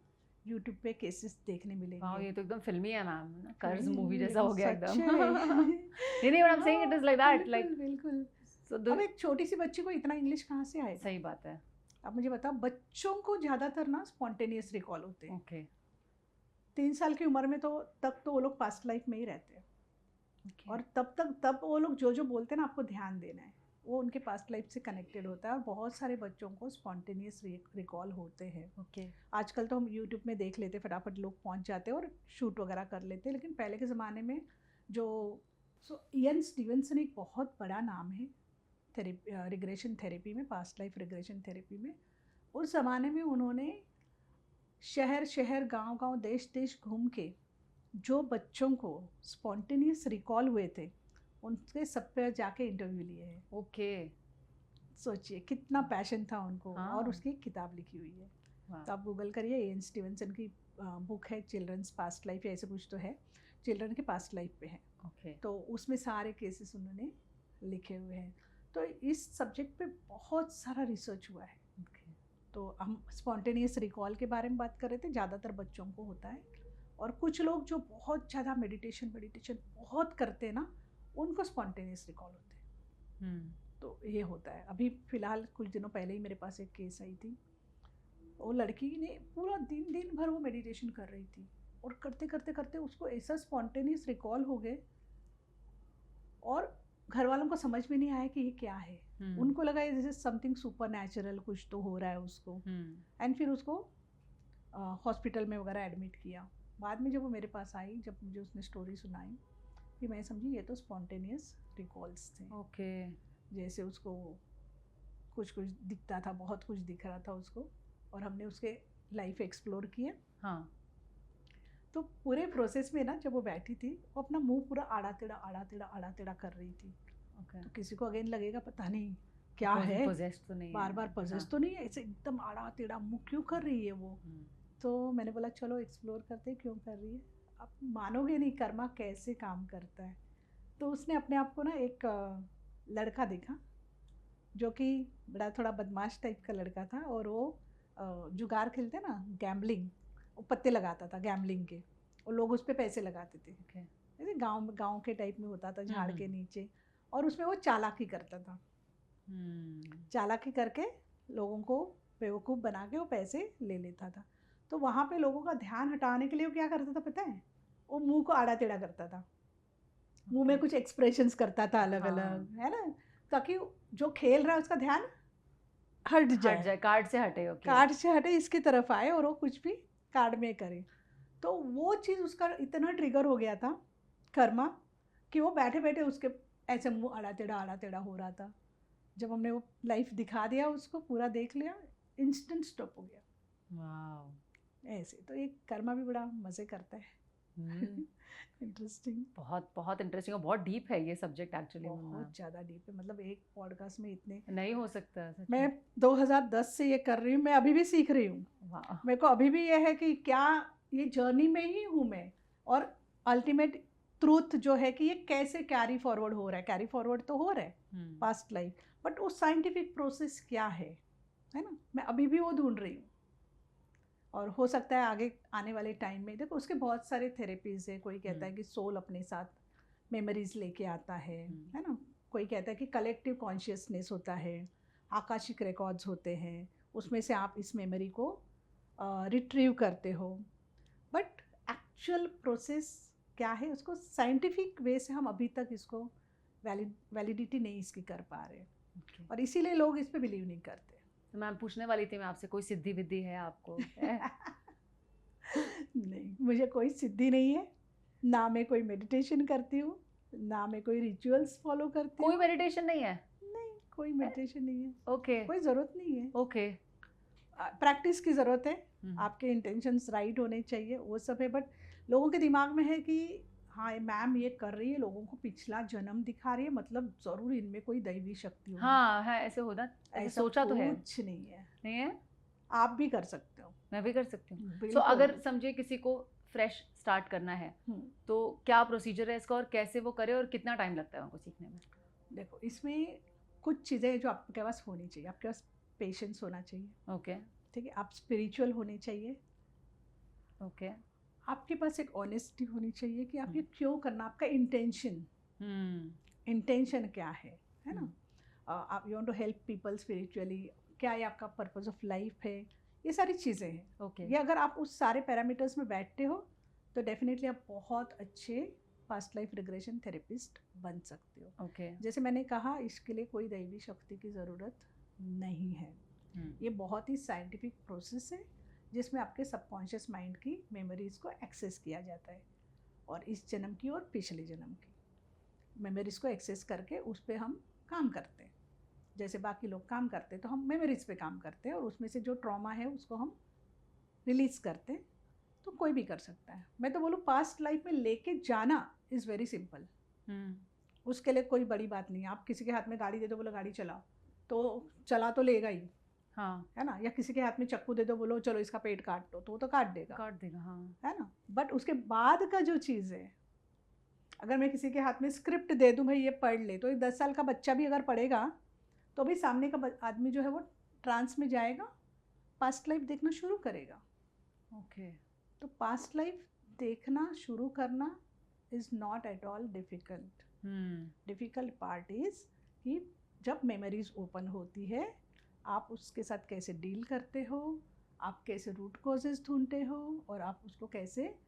यूट्यूब पे केसेस देखने मिलेंगे। वाह, ये तो एकदम फिल्मी है मैम, कर्ज नहीं, मूवी ये जैसा तो हो गया सच एकदम। है। नहीं, what I'm saying it is like that, like बिल्कुल। so अब एक छोटी सी बच्ची को इतना इंग्लिश कहाँ से आएगा? सही बात है। अब मुझे बताओ, बच्चों को ज़्यादातर ना स्पॉन्टेनियस रिकॉल होते हैं। ओके। 3 साल की उम्र में तो तक तो वो लोग पास्ट लाइफ में ही रहते हैं, और तब वो लोग जो बोलते हैं ना, आपको ध्यान देना है, वो उनके पास्ट लाइफ से कनेक्टेड होता है। और बहुत सारे बच्चों को स्पॉन्टेनियस रिकॉल होते हैं। ओके। आजकल तो हम यूट्यूब में देख लेते, फटाफट लोग पहुंच जाते हैं और शूट वगैरह कर लेते हैं, लेकिन पहले के ज़माने में जो इयन स्टीवनसन एक बहुत बड़ा नाम है रिग्रेशन थेरेपी में, पास्ट लाइफ रिग्रेशन थेरेपी में। उस ज़माने में उन्होंने शहर शहर, गांव गांव, देश देश घूम के जो बच्चों को स्पॉन्टेनियस रिकॉल हुए थे, उनके सब पे जाके इंटरव्यू लिए हैं। ओके। सोचिए कितना पैशन था उनको। हाँ। और उसकी एक किताब लिखी हुई है, तो आप गूगल करिए, इयन स्टीवनसन की बुक है चिल्ड्रंस पास्ट लाइफ, या ऐसे कुछ तो है, चिल्ड्रन के पास्ट लाइफ पे है। ओके। तो उसमें सारे केसेस उन्होंने लिखे हुए हैं। तो इस सब्जेक्ट पे बहुत सारा रिसर्च हुआ है। तो हम स्पॉन्टेनियस रिकॉल के बारे में बात कर रहे थे, ज़्यादातर बच्चों को होता है, और कुछ लोग जो बहुत ज़्यादा मेडिटेशन बहुत करते हैं ना, उनको स्पॉन्टेनियस रिकॉल होते हैं। तो ये होता है। अभी फ़िलहाल कुछ दिनों पहले ही मेरे पास एक केस आई थी, वो लड़की ने पूरा दिन भर वो मेडिटेशन कर रही थी, और करते करते करते उसको ऐसा स्पॉन्टेनियस रिकॉल हो गए, और घर वालों को समझ में नहीं आया कि ये क्या है। उनको लगा जैसे समथिंग सुपर नेचुरल कुछ तो हो रहा है उसको। एंड फिर उसको हॉस्पिटल में वगैरह एडमिट किया। बाद में जब वो मेरे पास आई, जब मुझे उसने स्टोरी सुनाई, फिर मैं समझी ये तो स्पॉन्टेनियस रिकॉल्स थे। ओके। जैसे उसको कुछ कुछ दिखता था, बहुत कुछ दिख रहा था उसको, और हमने उसके लाइफ एक्सप्लोर किए। हाँ। तो पूरे प्रोसेस में ना, जब वो बैठी थी, वो अपना मुंह पूरा आड़ा टेढ़ा कर रही थी। Okay. तो किसी को अगेन लगेगा पता नहीं क्या है, तो नहीं बार बार पजेस्ट तो नहीं है, ऐसे एकदम आड़ा टेढ़ा मुंह क्यों कर रही है वो। तो मैंने बोला चलो एक्सप्लोर करते क्यों कर रही है। आप मानोगे नहीं कर्मा कैसे काम करता है। तो उसने अपने आप को ना एक लड़का देखा, जो कि बड़ा थोड़ा बदमाश टाइप का लड़का था, और वो जुगार खेलते ना, गैम्बलिंग, वो पत्ते लगाता था गैम्बलिंग के, और लोग उस पर पैसे लगाते थे। जैसे गांव के टाइप में होता था, झाड़ के नीचे, और उसमें वो चालाकी करता था। चालाकी करके लोगों को बेवकूफ़ बना के वो पैसे ले लेता था। तो वहाँ पे लोगों का ध्यान हटाने के लिए वो क्या करता था पता है, वो मुंह को आड़ा टेढ़ा करता था, मुंह में कुछ एक्सप्रेशंस करता था अलग अलग, है ना, ताकि जो खेल रहा है उसका ध्यान हट जाए, कार्ड से हटे। कार्ड से हटे, इसकी तरफ आए, और वो कुछ भी कार्ड में करे। तो वो चीज़ उसका इतना ट्रिगर हो गया था कर्मा, कि वो बैठे बैठे उसके ऐसे मुंह आड़ा टेढ़ा हो रहा था। जब हमने वो लाइफ दिखा दिया उसको, पूरा देख लिया, इंस्टेंट स्टॉप हो गया। वाह। ऐसे तो ये कर्मा भी बड़ा मज़े करता है। इंटरेस्टिंग, बहुत इंटरेस्टिंग, और बहुत डीप है ये सब्जेक्ट एक्चुअली। बहुत ज़्यादा डीप है, मतलब एक पॉडकास्ट में इतने नहीं हो सकता। मैं 2010 से ये कर रही हूँ, मैं अभी भी सीख रही हूँ। मेरे को अभी भी ये है कि क्या ये जर्नी में ही हूँ मैं, और अल्टीमेट ट्रूथ जो है कि ये कैसे कैरी फॉरवर्ड हो रहा है। कैरी फॉरवर्ड तो हो रहा है पास्ट लाइफ, बट वो साइंटिफिक प्रोसेस क्या है ना, मैं अभी भी वो ढूंढ रही हूँ। और हो सकता है आगे आने वाले टाइम में, देखो उसके बहुत सारे थेरेपीज है। कोई कहता है कि सोल अपने साथ मेमोरीज लेके आता है ना। कोई कहता है कि कलेक्टिव कॉन्शियसनेस होता है, आकाशिक रिकॉर्ड्स होते हैं, उसमें से आप इस मेमोरी को रिट्रीव करते हो। बट एक्चुअल प्रोसेस क्या है, उसको साइंटिफिक वे से हम अभी तक इसको वैलिडिटी नहीं इसकी कर पा रहे, और इसीलिए लोग इस पे बिलीव नहीं करते। तो मैं पूछने वाली थी मैं आपसे, कोई सिद्धि विद्धि है आपको? नहीं, मुझे कोई सिद्धि नहीं है, ना मैं कोई मेडिटेशन करती हूँ, ना मैं कोई रिचुअल्स फॉलो करती हूँ। कोई मेडिटेशन नहीं है? नहीं, कोई मेडिटेशन नहीं है। ओके। कोई ज़रूरत नहीं है। ओके। प्रैक्टिस की ज़रूरत है, आपके इंटेंशंस राइट होने चाहिए, वो सब है। बट लोगों के दिमाग में है कि हाँ मैम ये कर रही है, लोगों को पिछला जन्म दिखा रही है, मतलब ज़रूर इनमें कोई दैवी शक्ति होगी। हाँ है, ऐसे होता, ऐसा सोचा तो है। कुछ नहीं है। नहीं है? आप भी कर सकते हो, मैं भी कर सकती हूँ। सो अगर समझिए किसी को फ्रेश स्टार्ट करना है, तो क्या प्रोसीजर है इसका, और कैसे वो करे, और कितना टाइम लगता है उनको सीखने में? देखो, इसमें कुछ चीज़ें जो आपके पास होनी चाहिए। आपके पास पेशेंस होना चाहिए। ओके। ठीक है, आप स्पिरिचुअल होने चाहिए। ओके। आपके पास एक ऑनेस्टी होनी चाहिए कि आप ये क्यों करना, आपका इंटेंशन क्या है ना। आप you want to help people spiritually, क्या ये आपका पर्पस ऑफ लाइफ है, ये सारी चीज़ें हैं। ओके। ये अगर आप उस सारे पैरामीटर्स में बैठते हो, तो डेफिनेटली आप बहुत अच्छे पास्ट लाइफ रिग्रेशन थेरेपिस्ट बन सकते हो। ओके। जैसे मैंने कहा, इसके लिए कोई दैवी शक्ति की ज़रूरत नहीं है। ये बहुत ही साइंटिफिक प्रोसेस है, जिसमें आपके सबकॉन्शियस माइंड की मेमोरीज़ को एक्सेस किया जाता है, और इस जन्म की और पिछले जन्म की मेमोरीज़ को एक्सेस करके उस पर हम काम करते हैं। जैसे बाकी लोग काम करते हैं, तो हम मेमोरीज़ पे काम करते हैं, और उसमें से जो ट्रॉमा है उसको हम रिलीज़ करते हैं। तो कोई भी कर सकता है। मैं तो बोलूँ पास्ट लाइफ में लेके जाना इज़ वेरी सिंपल। उसके लिए कोई बड़ी बात नहीं है। आप किसी के हाथ में गाड़ी दे दो, बोलो गाड़ी चलाओ, तो चला तो लेगा ही, हाँ, है ना। या किसी के हाथ में चक्कू दे दो, बोलो चलो इसका पेट काट दो, तो वो तो काट देगा, हाँ, है ना। बट उसके बाद का जो चीज़ है, अगर मैं किसी के हाथ में स्क्रिप्ट दे दूँ, भाई ये पढ़ ले, तो एक 10 साल का बच्चा भी अगर पढ़ेगा, तो भी सामने का आदमी जो है वो ट्रांस में जाएगा, पास्ट लाइफ देखना शुरू करेगा। ओके। तो पास्ट लाइफ देखना शुरू करना is not at all difficult. Difficult part is कि जब मेमोरीज ओपन होती है, आप उसके साथ कैसे डील करते हो, आप कैसे रूट कॉजेज ढूंढते हो और आप उसको कैसे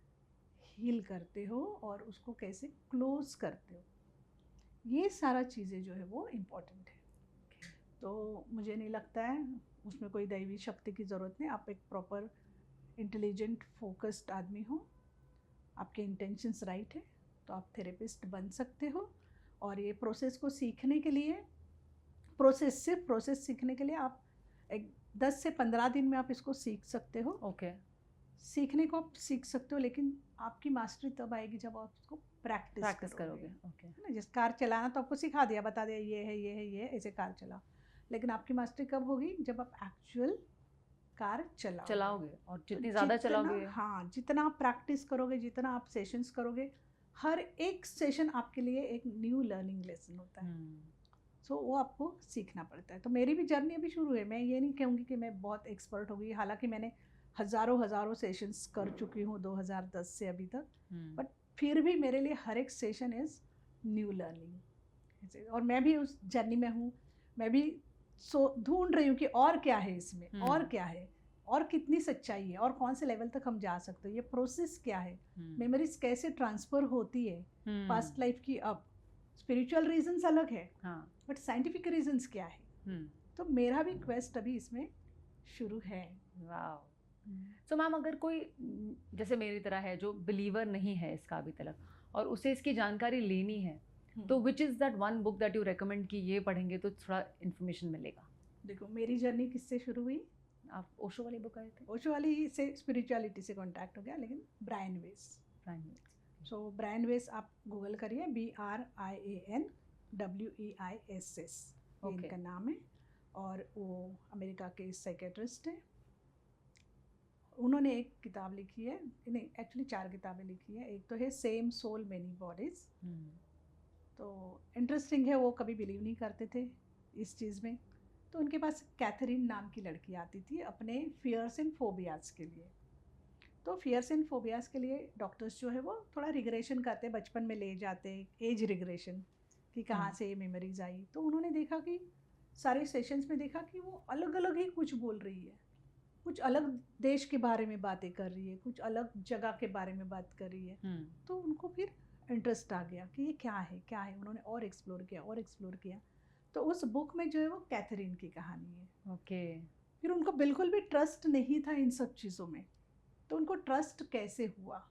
हील करते हो और उसको कैसे क्लोज करते हो, ये सारा चीज़ें जो है वो इम्पोर्टेंट है। तो मुझे नहीं लगता है उसमें कोई दैवी शक्ति की ज़रूरत नहीं। आप एक प्रॉपर इंटेलिजेंट फोकस्ड आदमी हो, आपके इंटेंशंस राइट है, तो आप थेरेपिस्ट बन सकते हो। और ये प्रोसेस को सीखने के लिए, सिर्फ प्रोसेस सीखने के लिए आप एक 10 से 15 दिन में आप इसको सीख सकते हो। ओके। सीखने को आप सीख सकते हो, लेकिन आपकी मास्टरी तब आएगी जब आप इसको प्रैक्टिस करोगे। ओके। है ना। जैसे कार चलाना तो आपको सिखा दिया, बता दिया ये है ये है ये है, ऐसे कार चलाओ, लेकिन आपकी मास्टरी कब होगी? जब आप एक्चुअल कार चलाओगे और जितनी तो ज़्यादा चलाओगे, हाँ, जितना आप प्रैक्टिस करोगे, जितना आप सेशंस करोगे, हर एक सेशन आपके लिए एक न्यू लर्निंग लेसन होता है। सो वो आपको सीखना पड़ता है। तो मेरी भी जर्नी अभी शुरू है। मैं ये नहीं कहूँगी कि मैं बहुत एक्सपर्ट हो गई, हालांकि मैंने हज़ारों सेशंस कर चुकी हूँ 2010 से अभी तक, बट फिर भी मेरे लिए हर एक सेशन इज़ न्यू लर्निंग। और मैं भी उस जर्नी में हूँ। मैं भी ढूंढ रही हूँ कि और क्या है इसमें, और क्या है, और कितनी सच्चाई है, और कौन से लेवल तक हम जा सकते हैं, ये प्रोसेस क्या है, मेमोरीज कैसे ट्रांसफ़र होती है पास्ट लाइफ की। अब स्पिरिचुअल रीजंस अलग है, बट साइंटिफिक रीजंस क्या है। तो मेरा भी क्वेस्ट अभी इसमें शुरू है। वाह। सो मैम, अगर कोई जैसे मेरी तरह है जो बिलीवर नहीं है इसका अभी तक और उसे इसकी जानकारी लेनी है, तो which is that one book that you recommend कि ये पढ़ेंगे तो थोड़ा इन्फॉर्मेशन मिलेगा? देखो, मेरी जर्नी किससे शुरू हुई? आप ओशो वाली बुक आए थे? ओशो वाली से स्पिरिचुअलिटी से कांटेक्ट हो गया, लेकिन ब्रायन वेस। सो ब्रायन वेस आप गूगल करिए, BRIANWEISS, इनका नाम है। और वो अमेरिका के साइकेट्रिस्ट है। उन्होंने एक किताब लिखी है, नहीं एक्चुअली 4 किताबें लिखी है। एक तो है सेम सोल मेनी बॉडीज। तो इंटरेस्टिंग है, वो कभी बिलीव नहीं करते थे इस चीज़ में। तो उनके पास कैथरीन नाम की लड़की आती थी अपने फियर्स एंड फोबियाज़ के लिए। तो फियर्स एंड फोबियाज़ के लिए डॉक्टर्स जो है वो थोड़ा रिग्रेशन करते, बचपन में ले जाते, एज रिग्रेशन कि कहाँ से ये मेमोरीज आई। तो उन्होंने देखा कि सारे सेशंस में देखा कि वो अलग अलग ही कुछ बोल रही है, कुछ अलग देश के बारे में बातें कर रही है, कुछ अलग जगह के बारे में बात कर रही है। तो उनको फिर इंटरेस्ट आ गया कि ये क्या है। उन्होंने और एक्सप्लोर किया। तो उस बुक में जो है वो कैथरीन की कहानी है। ओके। फिर उनको बिल्कुल भी ट्रस्ट नहीं था इन सब चीज़ों में, तो उनको ट्रस्ट कैसे हुआ?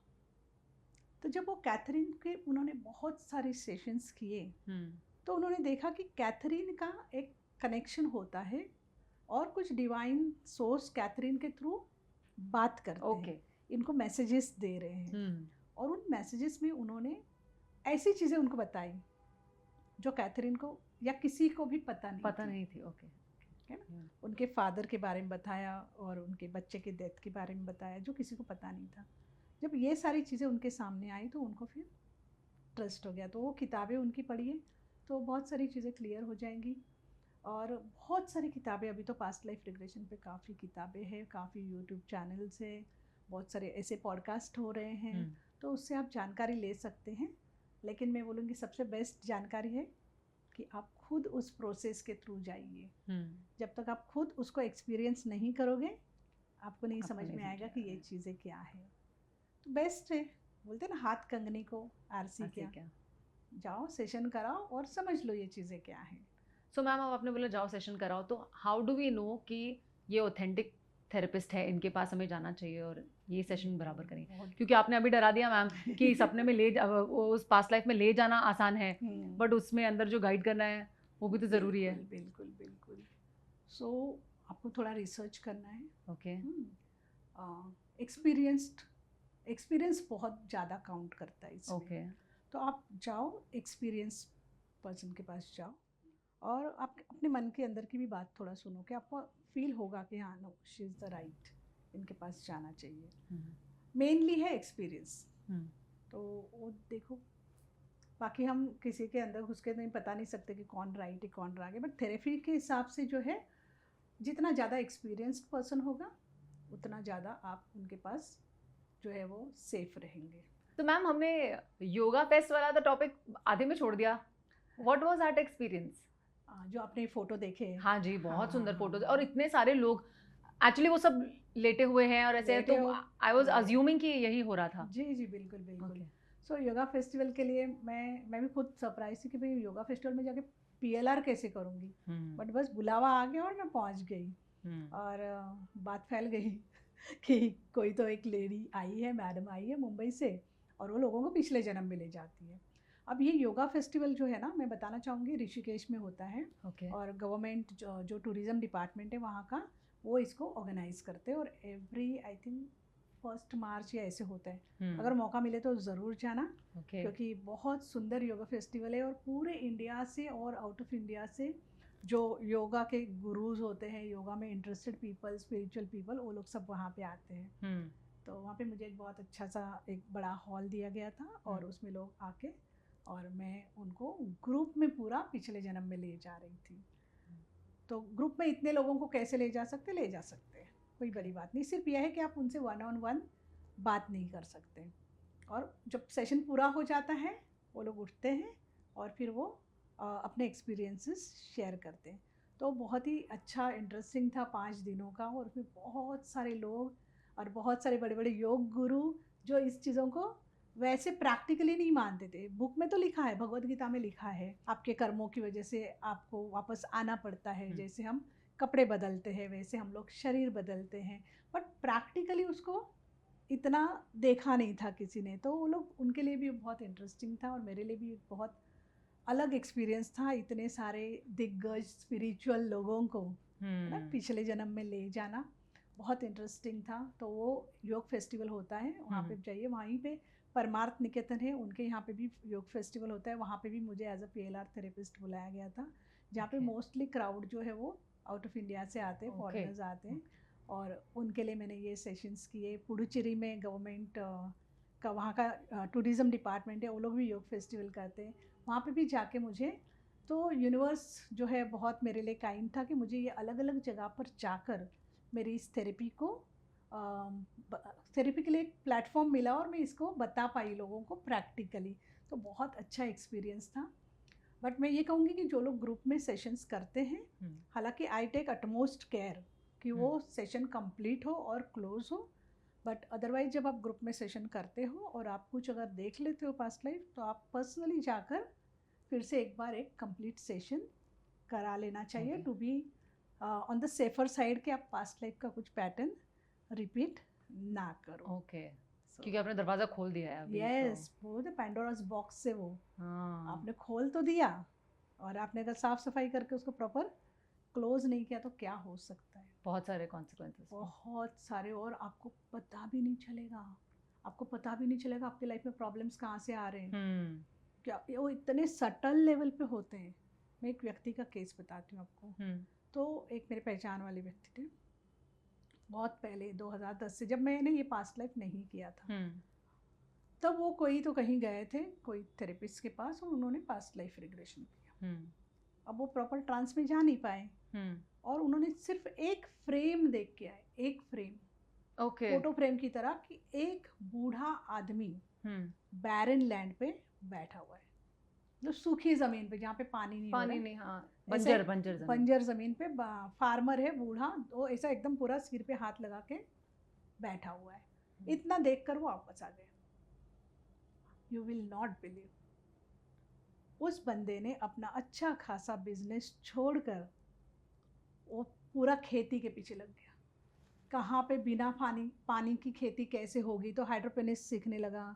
तो जब वो कैथरीन के उन्होंने बहुत सारे सेशंस किए, तो उन्होंने देखा कि कैथरीन का एक कनेक्शन होता है और कुछ डिवाइन सोर्स कैथरीन के थ्रू बात करते हैं, इनको मैसेजेस दे रहे हैं। और उन मैसेजेस में उन्होंने ऐसी चीज़ें उनको बताई जो कैथरीन को या किसी को भी पता नहीं थी। ओके। है ना। उनके फादर के बारे में बताया और उनके बच्चे के डेथ के बारे में बताया जो किसी को पता नहीं था। जब ये सारी चीज़ें उनके सामने आई तो उनको फिर ट्रस्ट हो गया। तो वो किताबें उनकी पढ़िए तो बहुत सारी चीज़ें क्लियर हो जाएंगी। और बहुत सारी किताबें, अभी तो पास्ट लाइफ रिग्रेशन पे काफ़ी किताबें हैं, काफ़ी यूट्यूब चैनल्स है, बहुत सारे ऐसे पॉडकास्ट हो रहे हैं, तो उससे आप जानकारी ले सकते हैं। लेकिन मैं बोलूँगी सबसे बेस्ट जानकारी है कि आप खुद उस प्रोसेस के थ्रू जाइए। जब तक आप खुद उसको एक्सपीरियंस नहीं करोगे, आपको नहीं समझ में आएगा कि ये चीज़ें क्या है। तो बेस्ट है, बोलते हैं ना हाथ कंगनी को आरसी क्या। जाओ सेशन कराओ और समझ लो ये चीज़ें क्या हैं। सो मैम, अब आपने बोला जाओ सेशन कराओ, तो हाउ डू वी नो कि ये ऑथेंटिक थेरेपिस्ट है, इनके पास हमें जाना चाहिए और ये सेशन बराबर करेंगे? क्योंकि आपने अभी डरा दिया मैम कि सपने में उस पास्ट लाइफ में ले जाना आसान है, बट उसमें अंदर जो गाइड करना है वो भी तो ज़रूरी है। बिल्कुल। सो आपको थोड़ा रिसर्च करना है। ओके। एक्सपीरियंस बहुत ज़्यादा काउंट करता है इसमें। ओके। तो आप जाओ, एक्सपीरियंस पर्सन के पास जाओ और आप अपने मन के अंदर की भी बात थोड़ा सुनो कि आपको फील होगा कि हाँ no she is the right, इनके पास जाना चाहिए। मेनली है एक्सपीरियंस। तो वो देखो, बाकी हम किसी के अंदर घुस के नहीं बता नहीं सकते कि कौन राइट है कौन रॉन्ग है, बट थेरेपी के हिसाब से जो है जितना ज़्यादा एक्सपीरियंस्ड पर्सन होगा उतना ज़्यादा आप उनके पास जो है वो सेफ रहेंगे। तो मैम, हमने योगा फेस्ट वाला तो टॉपिक आधे में छोड़ दिया। What was that experience? जो आपने फ़ोटो देखे। हाँ जी, बहुत सुंदर फोटोज और इतने सारे लोग। एक्चुअली वो सब लेटे हुए हैं और ऐसे, तो आई वाज अज्यूमिंग कि यही हो रहा था। जी जी बिल्कुल बिल्कुल। सो योगा फेस्टिवल के लिए मैं भी खुद सरप्राइज थी कि भाई योगा फेस्टिवल में जाके PLR कैसे करूँगी, बट बस बुलावा आ गया और मैं पहुँच गई। और बात फैल गई कि कोई तो एक लेडी आई है, मैडम आई है मुंबई से, और वो लोगों को पिछले जन्म में ले जाती है। अब ये योगा फेस्टिवल जो है ना, मैं बताना चाहूँगी ऋषिकेश में होता है। और गवर्नमेंट जो टूरिज़्म डिपार्टमेंट है वहाँ का, वो इसको ऑर्गेनाइज करते हैं, और एवरी आई थिंक 1 मार्च या ऐसे होता है। अगर मौका मिले तो ज़रूर जाना, क्योंकि बहुत सुंदर योगा फेस्टिवल है। और पूरे इंडिया से और आउट ऑफ इंडिया से जो योगा के गुरुज होते हैं, योगा में इंटरेस्टेड पीपल, स्पिरिचुअल पीपल, वो लोग सब वहाँ पे आते हैं। तो वहाँ पे मुझे एक बहुत अच्छा सा एक बड़ा हॉल दिया गया था, और उसमें लोग आके, और मैं उनको ग्रुप में पूरा पिछले जन्म में ले जा रही थी। तो ग्रुप में इतने लोगों को कैसे ले जा सकते हैं, कोई बड़ी बात नहीं। सिर्फ यह है कि आप उनसे 1-on-1 बात नहीं कर सकते। और जब सेशन पूरा हो जाता है, वो लोग उठते हैं और फिर वो अपने एक्सपीरियंसेस शेयर करते हैं। तो बहुत ही अच्छा इंटरेस्टिंग था 5 दिनों का, और उसमें बहुत सारे लोग और बहुत सारे बड़े बड़े योग गुरु जो इस चीज़ों को वैसे प्रैक्टिकली नहीं मानते थे। बुक में तो लिखा है, भगवद गीता में लिखा है, आपके कर्मों की वजह से आपको वापस आना पड़ता है। जैसे हम कपड़े बदलते हैं, वैसे हम लोग शरीर बदलते हैं, बट प्रैक्टिकली उसको इतना देखा नहीं था किसी ने। तो वो लोग, उनके लिए भी बहुत इंटरेस्टिंग था, और मेरे लिए भी बहुत अलग एक्सपीरियंस था। इतने सारे दिग्गज स्पिरिचुअल लोगों को ना पिछले जन्म में ले जाना बहुत इंटरेस्टिंग था। तो वो योग फेस्टिवल होता है, वहाँ पे जाइए। वहीं पे परमार्थ निकेतन है, उनके यहाँ पे भी योग फेस्टिवल होता है। वहाँ पे भी मुझे एज अ PLR थेरेपिस्ट बुलाया गया था, जहाँ पे मोस्टली क्राउड जो है वो आउट ऑफ इंडिया से आते हैं, फॉरेनर्स आते हैं। और उनके लिए मैंने ये सेशंस किए। पुडुचेरी में गवर्नमेंट का, वहाँ का टूरिज़्म डिपार्टमेंट है, वो लोग भी योग फेस्टिवल करते हैं। वहाँ पे भी जाके मुझे, तो यूनिवर्स जो है बहुत मेरे लिए काइंड था कि मुझे ये अलग अलग जगह पर जाकर मेरी इस थेरेपी को, थेरेपी के लिए एक प्लेटफॉर्म मिला, और मैं इसको बता पाई लोगों को प्रैक्टिकली। तो बहुत अच्छा एक्सपीरियंस था। बट मैं ये कहूँगी कि जो लोग ग्रुप में सेशंस करते हैं, हालांकि आई टेक अटमोस्ट केयर कि वो सेशन कंप्लीट हो और क्लोज हो, बट अदरवाइज जब आप ग्रुप में सेशन करते हो और आप कुछ अगर देख लेते हो पास्ट लाइफ, तो आप पर्सनली जाकर फिर से एक बार एक कंप्लीट सेशन करा लेना चाहिए, to be on the safer side, कि आप पास्ट लाइफ का कुछ पैटर्न रिपीट ना करो। क्योंकि आपने दरवाजा खोल दिया है अभी। यस, वो तो पैंडोरास बॉक्स से वो आपने खोल तो दिया, और आपने अगर साफ सफाई करके उसको प्रॉपर क्लोज नहीं किया तो क्या हो सकता है। बहुत सारे कॉन्सिक्वेंसेस, बहुत सारे। और आपको पता भी नहीं चलेगा, आपकी लाइफ में प्रॉब्लम्स कहाँ से आ रहे हैं। क्या वो इतने सटल लेवल पे होते हैं। मैं एक व्यक्ति का केस बताती हूँ आपको। तो एक मेरे पहचान वाले व्यक्ति थे, बहुत पहले 2010 से, जब मैंने ये पास्ट लाइफ नहीं किया था, तब वो कोई तो कहीं गए थे कोई थेरेपिस्ट के पास, और उन्होंने पास्ट लाइफ रिग्रेशन किया। अब वो प्रॉपर ट्रांस में जा नहीं पाए, और उन्होंने सिर्फ एक फ्रेम देख के आए, एक फ्रेम, फोटो फ्रेम की तरह, कि एक बूढ़ा आदमी बैरन लैंड पे बैठा हुआ है, जो सूखी जमीन पे, जहाँ पे पानी नहीं, बंजर जमीन पे फार्मर है बूढ़ा, वो ऐसा एकदम पूरा सिर पे हाथ लगा के बैठा हुआ है। इतना देखकर वो वापस आ गए। यू विल नॉट बिलीव, उस बंदे ने अपना अच्छा खासा बिजनेस छोड़कर वो पूरा खेती के पीछे लग गया। कहाँ पे बिना पानी की खेती कैसे होगी, तो हाइड्रोपोनिक्स सीखने लगा।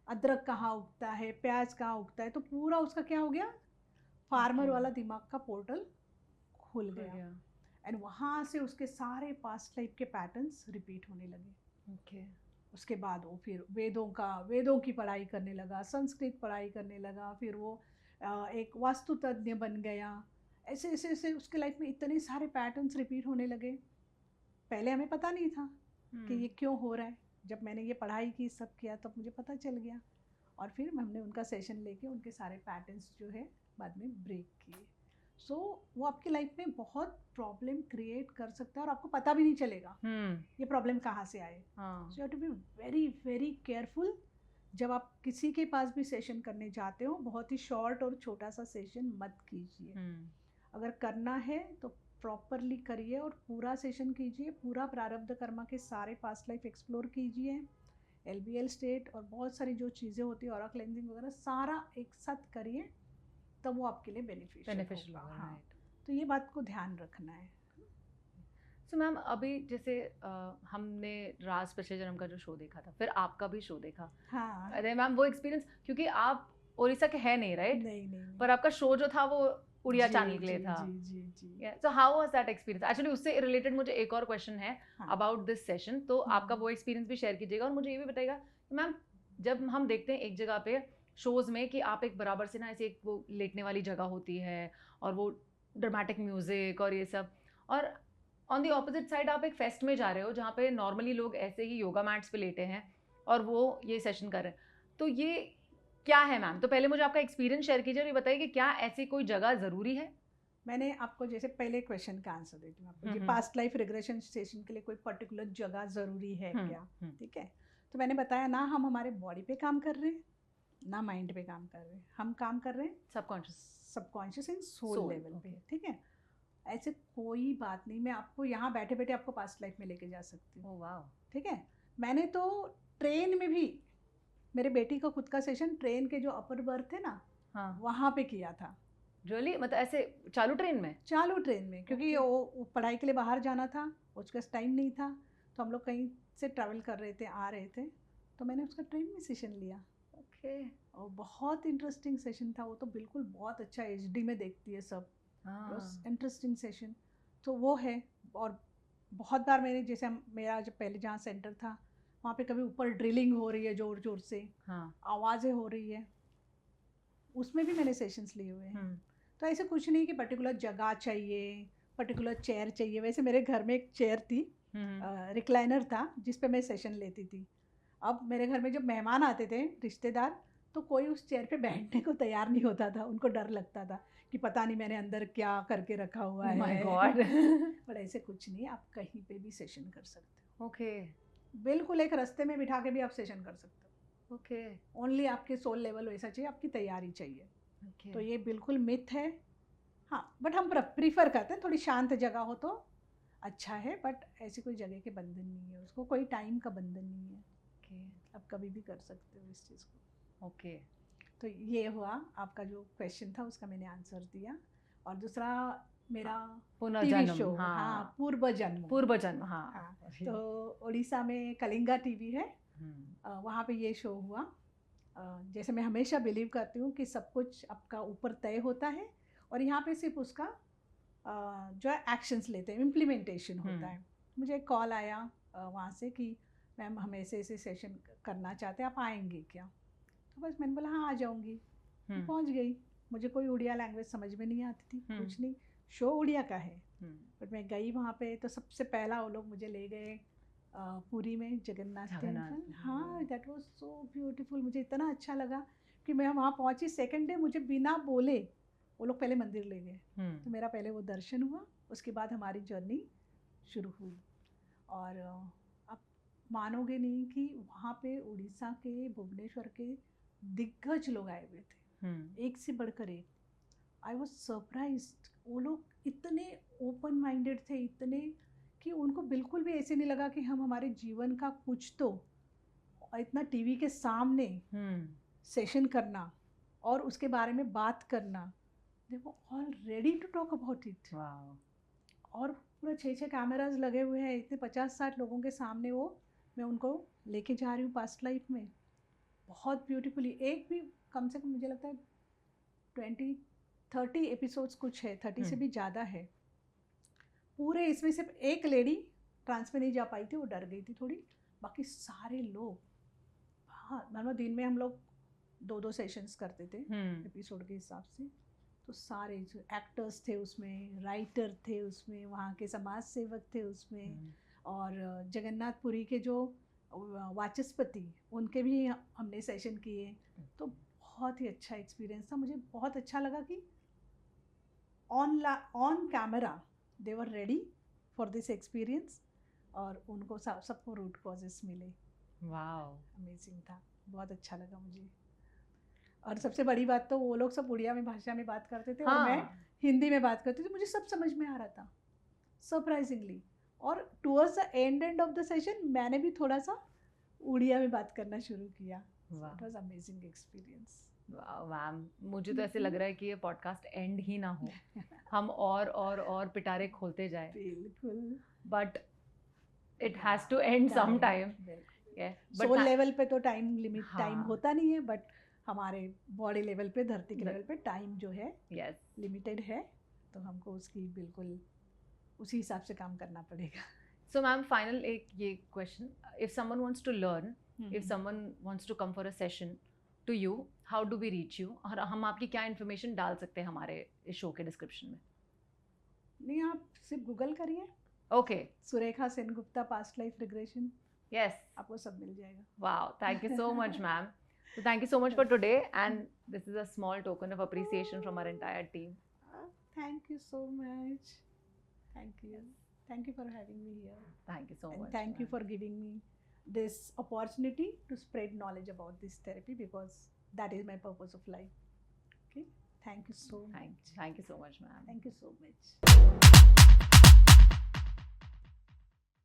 अदरक कहाँ उगता है, प्याज कहाँ उगता है, तो पूरा उसका क्या हो गया, फार्मर वाला दिमाग का पोर्टल खुल गया। एंड वहाँ से उसके सारे पास्ट लाइफ के पैटर्न्स रिपीट होने लगे। उसके बाद वो फिर वेदों की पढ़ाई करने लगा, संस्कृत पढ़ाई करने लगा, फिर वो एक वास्तु तज्ञ बन गया। ऐसे ऐसे ऐसे उसके लाइफ में इतने सारे पैटर्न्स रिपीट होने लगे। पहले हमें पता नहीं था कि ये क्यों हो रहा है। जब मैंने ये पढ़ाई की, सब किया, तब मुझे पता चल गया, और फिर हमने उनका सेशन लेके उनके सारे पैटर्न्स जो है बाद में ब्रेक किए। सो वो आपकी लाइफ में बहुत प्रॉब्लम क्रिएट कर सकता है, और आपको पता भी नहीं चलेगा ये प्रॉब्लम कहाँ से आए। So you have to be very very careful. जब आप किसी के पास भी सेशन करने जाते हो, बहुत ही शॉर्ट और छोटा सा सेशन मत कीजिए। अगर करना है तो प्रॉपरली करिए और पूरा सेशन कीजिए, पूरा प्रारब्ध कर्मा के सारे पास्ट लाइफ एक्सप्लोर कीजिए, LBL स्टेट और बहुत सारी जो चीज़ें होती है ऑरा क्लेंजिंग वगैरह सारा एक साथ करिए, तब वो आपके लिए बेनिफिशियल होगा। हाँ, तो ये बात को ध्यान रखना है। सो मैम अभी जैसे हमने राज पिछले जन्म का जो शो देखा था, फिर आपका भी शो देखा। हाँ, अरे मैम वो एक्सपीरियंस, क्योंकि आप उड़ीसा के है नहीं, राइट? नहीं। पर आपका शो जो था वो उड़िया चैनल के लिए था। जी। So how was that experience? Actually उससे रिलेटेड मुझे एक और क्वेश्चन है अबाउट दिस सेशन, तो आपका वो एक्सपीरियंस भी शेयर कीजिएगा और मुझे ये भी बताइएगा कि मैम जब हम देखते हैं एक जगह पे शोज में कि आप एक बराबर से ना ऐसे एक वो लेटने वाली जगह होती है और वो ड्रामेटिक म्यूजिक और ये सब, और ऑन दी ऑपोजिट साइड आप एक फेस्ट में जा रहे हो जहाँ पे नॉर्मली लोग ऐसे ही योगा मैट्स पे लेटे हैं और वो ये सेशन कर रहे हैं, तो ये क्या है मैम? तो पहले मुझे आपका एक्सपीरियंस शेयर कीजिए और ये बताइए कि क्या ऐसी कोई जगह ज़रूरी है? मैंने आपको जैसे पहले क्वेश्चन का आंसर देती हूँ आपको, ये पास्ट लाइफ रिग्रेशन सेशन के लिए कोई पर्टिकुलर जगह ज़रूरी है क्या? ठीक है, तो मैंने बताया ना, हम हमारे बॉडी पे काम कर रहे हैं ना माइंड पे काम कर रहे हैं, हम काम कर रहे हैं सबकॉन्शियस एंड सोल लेवल पे। ठीक है, ऐसे कोई बात नहीं, मैं आपको यहाँ बैठे बैठे आपको पास्ट लाइफ में लेके जा सकती हूँ। वाह। ठीक है, मैंने तो ट्रेन में भी मेरे बेटी का खुद का सेशन ट्रेन के जो अपर बर्थ है ना, हाँ, वहाँ पे किया था। रियली? मतलब ऐसे चालू ट्रेन में? चालू ट्रेन में, क्योंकि वो पढ़ाई के लिए बाहर जाना था, उसका टाइम नहीं था, तो हम लोग कहीं से ट्रैवल कर रहे थे, आ रहे थे, तो मैंने उसका ट्रेन में सेशन लिया। ओके। और बहुत इंटरेस्टिंग सेशन था वो, तो बिल्कुल बहुत अच्छा HD में देखती है सब, इंटरेस्टिंग सेशन तो वो है। और बहुत बार मैंने, जैसे मेरा जब पहले जहाँ सेंटर था वहाँ पे कभी ऊपर ड्रिलिंग हो रही है जोर जोर से, हाँ, आवाज़ें हो रही है, उसमें भी मैंने सेशंस लिए हुए हैं। तो ऐसे कुछ नहीं कि पर्टिकुलर जगह चाहिए, पर्टिकुलर चेयर चाहिए। वैसे मेरे घर में एक चेयर थी, रिक्लाइनर था, जिस पे मैं सेशन लेती थी। अब मेरे घर में जब मेहमान आते थे रिश्तेदार, तो कोई उस चेयर पे बैठने को तैयार नहीं होता था, उनको डर लगता था कि पता नहीं मैंने अंदर क्या करके रखा हुआ है। My God. पर ऐसे कुछ नहीं, आप कहीं पे भी सेशन कर सकते हो। ओके। बिल्कुल एक रास्ते में बिठा के भी आप सेशन कर सकते हो। ओके। ओनली आपके सोल लेवल वैसा चाहिए, आपकी तैयारी चाहिए। तो ये बिल्कुल मिथ है। हाँ, बट हम प्रीफर करते हैं थोड़ी शांत जगह हो तो अच्छा है, बट ऐसी कोई जगह के बंधन नहीं है, उसको कोई टाइम का बंधन नहीं है। आप कभी भी कर सकते हो इस चीज़ को। ओके। तो ये हुआ आपका जो क्वेश्चन था, उसका मैंने आंसर दिया। और दूसरा मेरा टीवी शो, हाँ, पूर्व जन्म, हाँ, तो उड़ीसा में कलिंगा टीवी है, वहाँ पे ये शो हुआ। जैसे मैं हमेशा बिलीव करती हूँ कि सब कुछ आपका ऊपर तय होता है और यहाँ पे सिर्फ उसका जो है एक्शंस लेते हैं, इम्प्लीमेंटेशन होता है। मुझे एक कॉल आया वहाँ से कि मैम हम ऐसे ऐसे सेशन करना चाहते हैं, आप आएंगे क्या? तो बस मैंने बोला हाँ आ जाऊँगी। पहुँच गई। मुझे कोई उड़िया लैंग्वेज समझ में नहीं आती थी, कुछ नहीं, शो उड़िया का है, बट मैं गई वहाँ पे तो सबसे पहला वो लोग मुझे ले गए पुरी में जगन्नाथ टेम्पल। हाँ, दैट वाज सो ब्यूटीफुल। मुझे इतना अच्छा लगा कि मैं वहाँ पहुँची, सेकंड डे मुझे बिना बोले वो लोग पहले मंदिर ले गए, तो मेरा पहले वो दर्शन हुआ, उसके बाद हमारी जर्नी शुरू हुई। और आप मानोगे नहीं कि वहाँ पे उड़ीसा के, भुवनेश्वर के दिग्गज लोग आए हुए थे, एक से बढ़कर एक। I was surprised. वो लोग इतने ओपन माइंडेड थे, इतने कि उनको बिल्कुल भी ऐसे नहीं लगा कि हम हमारे जीवन का कुछ तो इतना टीवी के सामने सेशन करना और उसके बारे में बात करना, they were all ready to talk about it. और पूरा 6 कैमराज लगे हुए हैं, इतने 50-60 लोगों के सामने वो मैं उनको लेके जा रही हूँ पास्ट लाइफ में, बहुत ब्यूटीफुली। एक भी कम से कम मुझे लगता है 20-30 एपिसोड्स कुछ है, 30 से भी ज़्यादा है पूरे। इसमें सिर्फ एक लेडी ट्रांस में नहीं जा पाई थी, वो डर गई थी थोड़ी, बाकी सारे लोग, हाँ, मतलब दिन में हम लोग 2-2 सेशंस करते थे एपिसोड के हिसाब से, तो सारे जो एक्टर्स थे उसमें, राइटर थे उसमें, वहाँ के समाज सेवक थे उसमें, और जगन्नाथपुरी के जो वाचस्पति, उनके भी हमने सेशन किए। तो बहुत ही अच्छा एक्सपीरियंस था। मुझे बहुत अच्छा लगा कि on camera they were ready for this experience, और उनको सबको रूट कॉजेस मिले। वाओ, अमेजिंग था, बहुत अच्छा लगा मुझे। और सबसे बड़ी बात तो वो लोग सब उड़िया में भाषा में बात करते थे और मैं हाँ हिंदी में बात करती थी, मुझे सब समझ में आ रहा था सरप्राइजिंगली। और towards the end of the session मैंने भी थोड़ा सा उड़िया में बात करना शुरू किया। वाह it was amazing experience. Ma'am, मुझे तो ऐसे लग रहा है कि ये पॉडकास्ट एंड ही ना हो, हम और पिटारे खोलते जाए, बिल्कुल, but it has to end some time. Soul level पे तो टाइम लिमिट हाँ। टाइम होता नहीं है, बट हमारे बॉडी लेवल पे, धरती के लेवल पे टाइम जो है यस, लिमिटेड है, तो हमको उसकी बिल्कुल उसी हिसाब से काम करना पड़ेगा। सो मैम फाइनल एक ये question, if someone wants to learn, if someone wants to come for a session to you, how do we reach you, और हम आपकी क्या इन्फॉर्मेशन डाल सकते हैं हमारे इस शो के डिस्क्रिप्शन में? नहीं, आप सिर्फ गूगल करिए, okay, Surekha Sengupta past life regression, yes, आपको सब मिल जाएगा। wow, thank you so much ma'am. So thank you so much for today, and this is a small token of appreciation from our entire team. Thank you so much. Thank you for having me here. Thank you so And much. thank you ma'am. for giving me this opportunity to spread knowledge about this therapy, because that is my purpose of life. Okay, thank you so much. Thank you so much ma'am. Thank you so much.